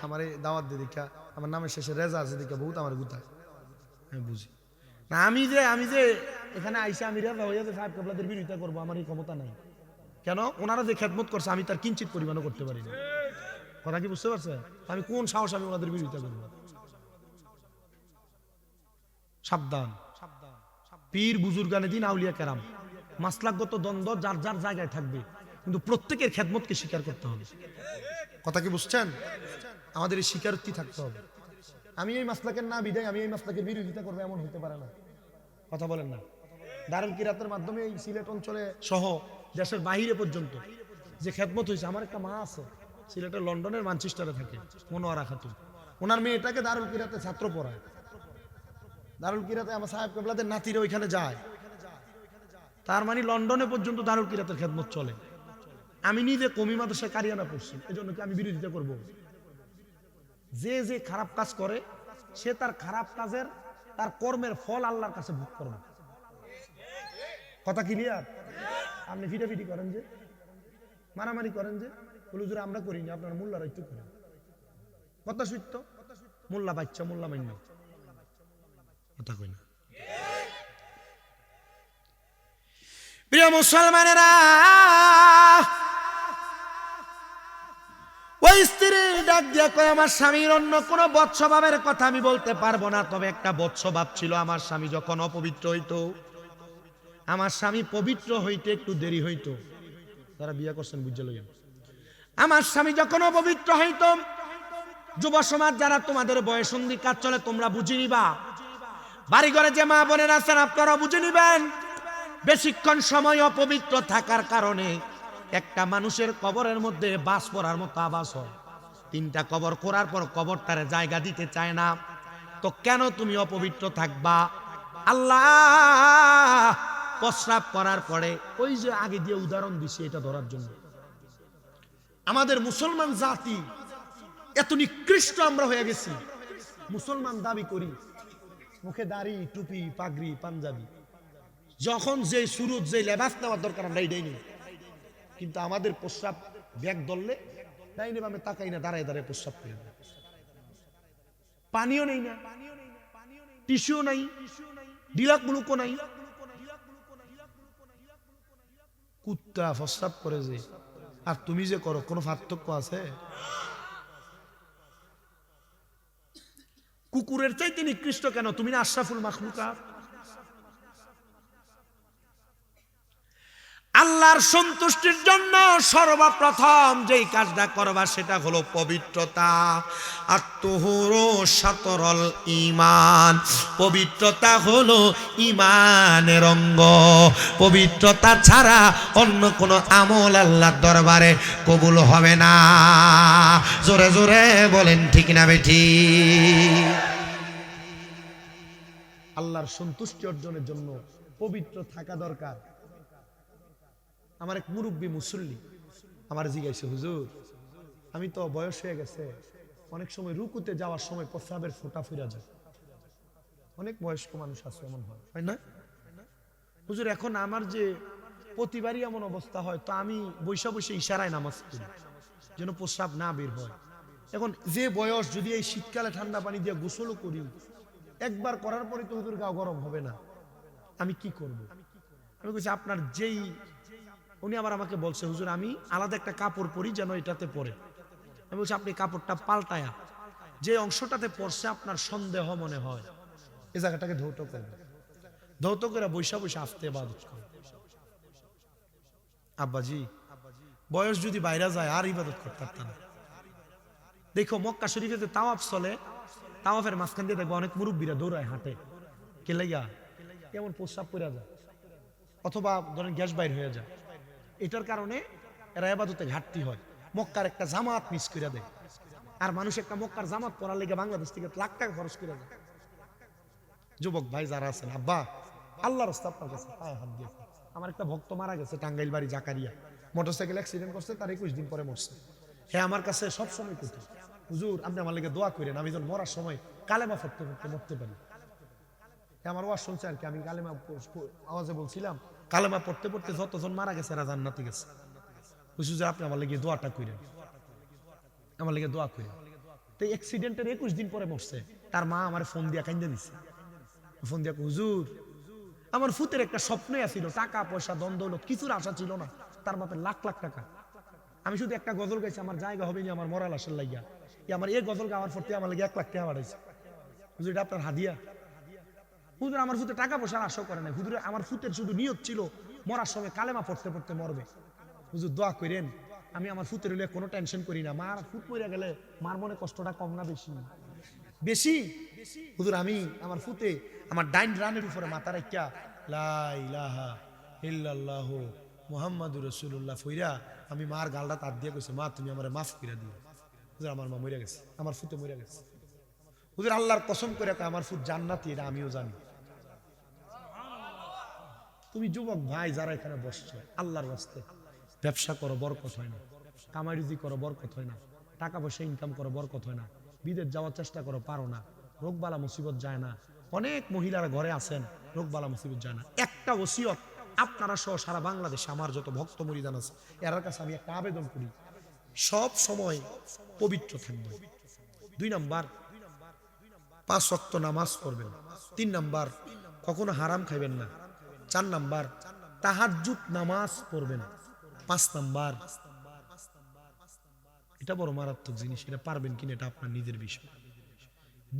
আমার এই দাওয়াত দিয়ে দেখা আমার নামের শেষে রেজা আছে দেখা বহুত আমার গুতায়, আমি বুঝি না। আমি যে এখানে আইসা আমি রেজা হয়ে যে সাহেব কেবলাদের বিরোধিতা করবো, আমার এই ক্ষমতা নাই। কেন? ওনারা যে খেদমত করছে আমি তার কিঞ্চিত পরিমাণও করতে পারি না। কথা কি বুঝতে পারছে? আমি কোন সাহস আমি ওনাদের বিরোধিতা করবো? সাবধান। পীর বুজুর্গানে দিন আউলিয়া কেরাম মাসলাকগত দ্বন্দ্ব যার যার জায়গায় থাকবে, কিন্তু প্রত্যেকের খেদমতকে স্বীকার করতে হবে। কথা কি বুঝছেন? আমাদের এই স্বীকারোক্তি থাকতে হবে। আমি এই মাসলাকের না বিদায় আমি এই মাসলাকের বিরোধিতা করবো, এমন হতে পারে না। কথা বলেন না। দারুল কিরাতের মাধ্যমে এই সিলেট অঞ্চলে সহ দেশের বাহিরে পর্যন্ত যে খেদমত হয়েছে, আমার একটা মা আছে সিলেটের লন্ডনের ম্যানচেস্টারে থাকে, মনোয়ারা খাতুন। ওনার মেয়েটাকে দারুল কিরাতে ছাত্র পড়ায়। দারুল কিরাতে আমার সাহেব কেবলাদের নাতিরা ওইখানে যায়। তার মানে লন্ডনে পর্যন্ত দারুল কিরাতের খেদমত চলে। আমি নিজে কমি মাদ্রাসায় কারিয়ানা পড়ছি, এজন্য কি আমি বিরোধিতা করব? যে যে খারাপ কাজ করে সে তার খারাপ কাজের, তার কর্মের ফল আল্লাহর কাছে ভোগ করবে। কথা ক্লিয়ার? আপনি ফিটাফিটি করেন যে, মারামারি করেন যে, হুজুর আমরা করিনি, আপনার মোল্লারা একটু করেন। কথা সত্য, মোল্লা বাচ্চা মোল্লা মান্য, কথা কই না। প্রিয় মুসলমানেরা, ওই স্ত্রী ডাক দিয়া কয়, আমার স্বামীর অন্য কোনো বৎসভাবের কথা আমি বলতে পারবো না, তবে একটা বৎসভাব ছিল। আমার স্বামী যখন অপবিত্র হইতো, আমার স্বামী পবিত্র হইতে একটু দেরি হইতো। যারা বিয়ে করছেন বুঝে লইন, আমার স্বামী যখন অপবিত্র হইতো, যুব সমাজ যারা তোমাদের বয়সন্ধি কাজ চলে তোমরা বুঝে নিবা, বাড়ি ঘরে যে মা বোনেরা আছেন আপনারা বুঝে নিবেন, বেশিক্ষণ সময় অপবিত্র থাকার কারণে একটা মানুষের কবরের মধ্যে বাস পড়ার মতো আবাস হয়। 3টা কবর করার পর কবরটারে জায়গা দিতে চায় না। তো কেন তুমি অপবিত্র থাকবা? আল্লাহ প্রস্রাব করার পরে, ওই যে আগে দিয়ে উদাহরণ দিছে এটা ধরার জন্য। আমাদের মুসলমান জাতি এত নিকৃষ্ট আমরা হয়ে গেছি। মুসলমান দাবি করি, মুখে দাড়ি, টুপি, পাগড়ি, পাঞ্জাবি, যখন যে সুরত যে লেবাস নেওয়ার দরকার আমরা এইটাই নেই। কিন্তু আমাদের প্রস্রাব ব্যাগ ধরলে ডাইনে বামে তাকাই না, দাঁড়ায় দাঁড়ায় প্রস্রাব করে। পানিও নেই না, টিস্যুও নাই, ডিলাক মুলুকও নাই। কুত্তা প্রস্রাব করে যে আর তুমি যে করো, কোনো পার্থক্য আছে? কুকুরের চাইতে নিকৃষ্ট কেন? তুমি না আশরাফুল মাখলুকাত? আল্লাহর সন্তুষ্টির জন্য সর্বপ্রথম যেই কাজটা করবা সেটা হলো পবিত্রতা। আত্মহুরু শাতরুল ঈমান, পবিত্রতা হলো ঈমানের অঙ্গ। পবিত্রতা ছাড়া অন্য কোনো আমল আল্লাহর দরবারে কবুল হবে না। জোরে জোরে বলেন ঠিক না বেঠিক? আল্লাহর সন্তুষ্টি অর্জনের জন্য পবিত্র থাকা দরকার। আমার এক মুরব্বী মুসল্লি আমার জিজ্ঞাসা, হুজুর আমি তো বয়স হয়ে গেছে, অনেক সময় রুকুতে যাওয়ার সময় প্রস্রাবের ফোঁটা ফিরা যায়। অনেক বয়স্ক মানুষ আছে, এমন হয় না হুজুর? এখন আমার যে প্রতিবারই এমন অবস্থা হয়, তো আমি বৈশা বসে ইশারায় নামাজ পড়ি যেন প্রস্রাব না বের হয়। এখন যে বয়স, যদি এই শীতকালে ঠান্ডা পানি দিয়ে গোসলও করি, একবার করার পরে তো হুজুর গা গরম হবে না, আমি কি করব? আমি বলছি আপনার যেই, উনি আবার আমাকে বলছে, হুজুর আমি আলাদা একটা কাপড় পরি যেন এটাতে পরে। আমি বলছি আপনি কাপড়টা পাল্টায়া যে অংশটাতে পড়ছে আপনার সন্দেহ মনে হয়, এই জায়গাটাকে ধৌত করবে। ধৌত করে বৈশা বৈশা আস্তে ইবাদত করে। আব্বাজি বয়স যদি বাইরে যায় আর ইবাদত করতে পারতাম না। দেখো মক্কা শরীফেতে তাওয়াফ চলে, তাওয়াফের মাঝখান দিয়ে দেখবো অনেক মুরব্বীরা দৌড়ায় হাঁটে, কে লাইগা? কেমন প্রস্রাব পড়া যায় অথবা ধরেন গ্যাস বাইর হয়ে যায়। এটার কারণে এরা ইবাদতে ঘাটতি হয়। মক্কার একটা জামাত মিস করে দেয়, আর মানুষ একটা মক্কার জামাত পড়ার লেগে বাংলাদেশ থেকে লাখ টাকা খরচ করে দেয়। যুবক ভাই যারা আছেন, আব্বা আল্লাহর রাস্তা আপনার কাছে পায়ে হাত দিয়ে, আমার একটা ভক্ত মারা গেছে টাঙ্গাইল বাড়ি জাকারিয়া, মোটরসাইকেল অ্যাক্সিডেন্ট করছে, তার 21 দিন পরে মরছে। হ্যাঁ আমার কাছে সবসময় কইতো, হুজুর আপনি আমার লেগে দোয়া করেন, আমি যখন মরার সময় কালেমা পড়তে পড়তে মরতে পারি। আমার ওয়াজ শুনছে আর কি, আমি কালেমা আওয়াজে বলছিলাম, কালেমা পড়তে পড়তে যতজন মারা গেছে এরা জান্নাতে গেছে। হুজুর আপনি আমার লেগে দোয়াটা করেন, আমার লেগে দোয়া করেন। তো অ্যাক্সিডেন্টের 21 দিন পরে মরছে। তার মা আমার ফোন দিয়া কাইন্দা দিচ্ছে, ফোন দিয়া হুজুর আমার ফুতের একটা স্বপ্নই আছিল, টাকা পয়সা দ্বন্দ্ব হলো, কিছুর আশা ছিল না, তার বাপের লাখ লাখ টাকা। আমি শুধু একটা গজল গাইছি, আমার জায়গা হবে না আমার মরাল আসার লাগিয়া, আমার এই গজল গাওয়ার পর আমার লাগে 1 লাখ টাকা বাড়াইছে। হুজুর এটা আপনার হাদিয়া। হুজুর আমার ফুতে টাকা পয়সার আশা করে না, হুজুর আমার ফুতের শুধু নিয়ত ছিল মরার সময় কালেমা পড়তে পড়তে মরবে। হুজুর দোয়া করেন, আমি আমার ফুতের হলে কোনো টেনশন করি না। মার ফুট মরে গেলে মার মনে কষ্টটা কম না বেশি? বেশি। হুজুর আমি আমার ফুতে আমার ডাইন রানের উপরে মাথা রাখিয়া লা ইলাহা ইল্লাল্লাহু মুহাম্মাদুর রাসূলুল্লাহ ফইরা আমি মার গালটা তার দিয়ে কইছে, মা তুমি আমারে মাফ করে দিও। হুজুর আমার মা মরে গেছে, আমার ফুতে মরে গেছে। হুজুর আল্লাহর কসম করে কয় আমার ফুট জান্নাতি, এটা আমিও জানি। তুমি যুবক ভাই যারা এখানে বসছো, আল্লাহর রাস্তে ব্যবসা করো, বরকত হয় না। কামাই রুজি করো, বরকত হয় না। টাকা পয়সা ইনকাম করো, বরকত হয় না। বিদেশ যাওয়ার চেষ্টা করো, পারো না। রোগ বালা মুসিবত যায় না। অনেক মহিলারা ঘরে আছেন, রোগ বালা মুসিবত যায় না। একটা ওসিয়ত আপনারা সহ সারা বাংলাদেশে আমার যত ভক্ত মুরিদান আছে এর কাছে আমি একটা আবেদন করি, সব সময় পবিত্র থাকবেন। 2 নাম্বার, 5 ওয়াক্ত নামাজ পড়বেন। 3 নাম্বার, কখনো হারাম খাইবেন না। 4 নাম্বার, তাহাজ্জুদ নামাজ পড়বেন। 5 নাম্বার, এটা বড় মারাত্মক জিনিস, এটা পারবেন কিনা এটা আপনার নিজের বিষয়।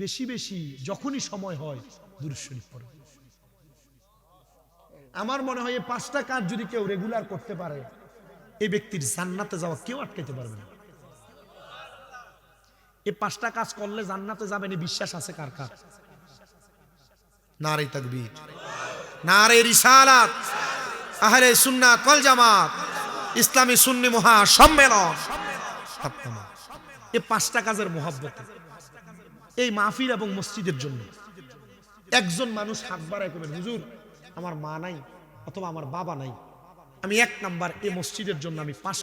বেশি বেশি যখনই সময় হয় দুরূদ শরীফ পড়বেন। আমার মনে হয় এই 5টা কাজ যদি কেউ রেগুলার করতে পারে, এই ব্যক্তির জান্নাতে যাওয়া কেউ আটকাইতে পারবে না। এই 5টা কাজ করলে জান্নাতে যাবেন, এই বিশ্বাস আছে কার কার? নারে তাকবীর, নারে রিসালাত, আহলে সুন্নাত ওয়াল জামাত, ইসলামী সুন্নি মহা সম্মেলন। এই 5টা কাজের মহব্বতে এই মাহফিল এবং মসজিদের জন্য একজন মানুষ হাত বাড়ায় করবেন, হুজুর আমার মা নাই অথবা আমার বাবা নাই, আমি 1 নাম্বার এই মসজিদের জন্য আমি 5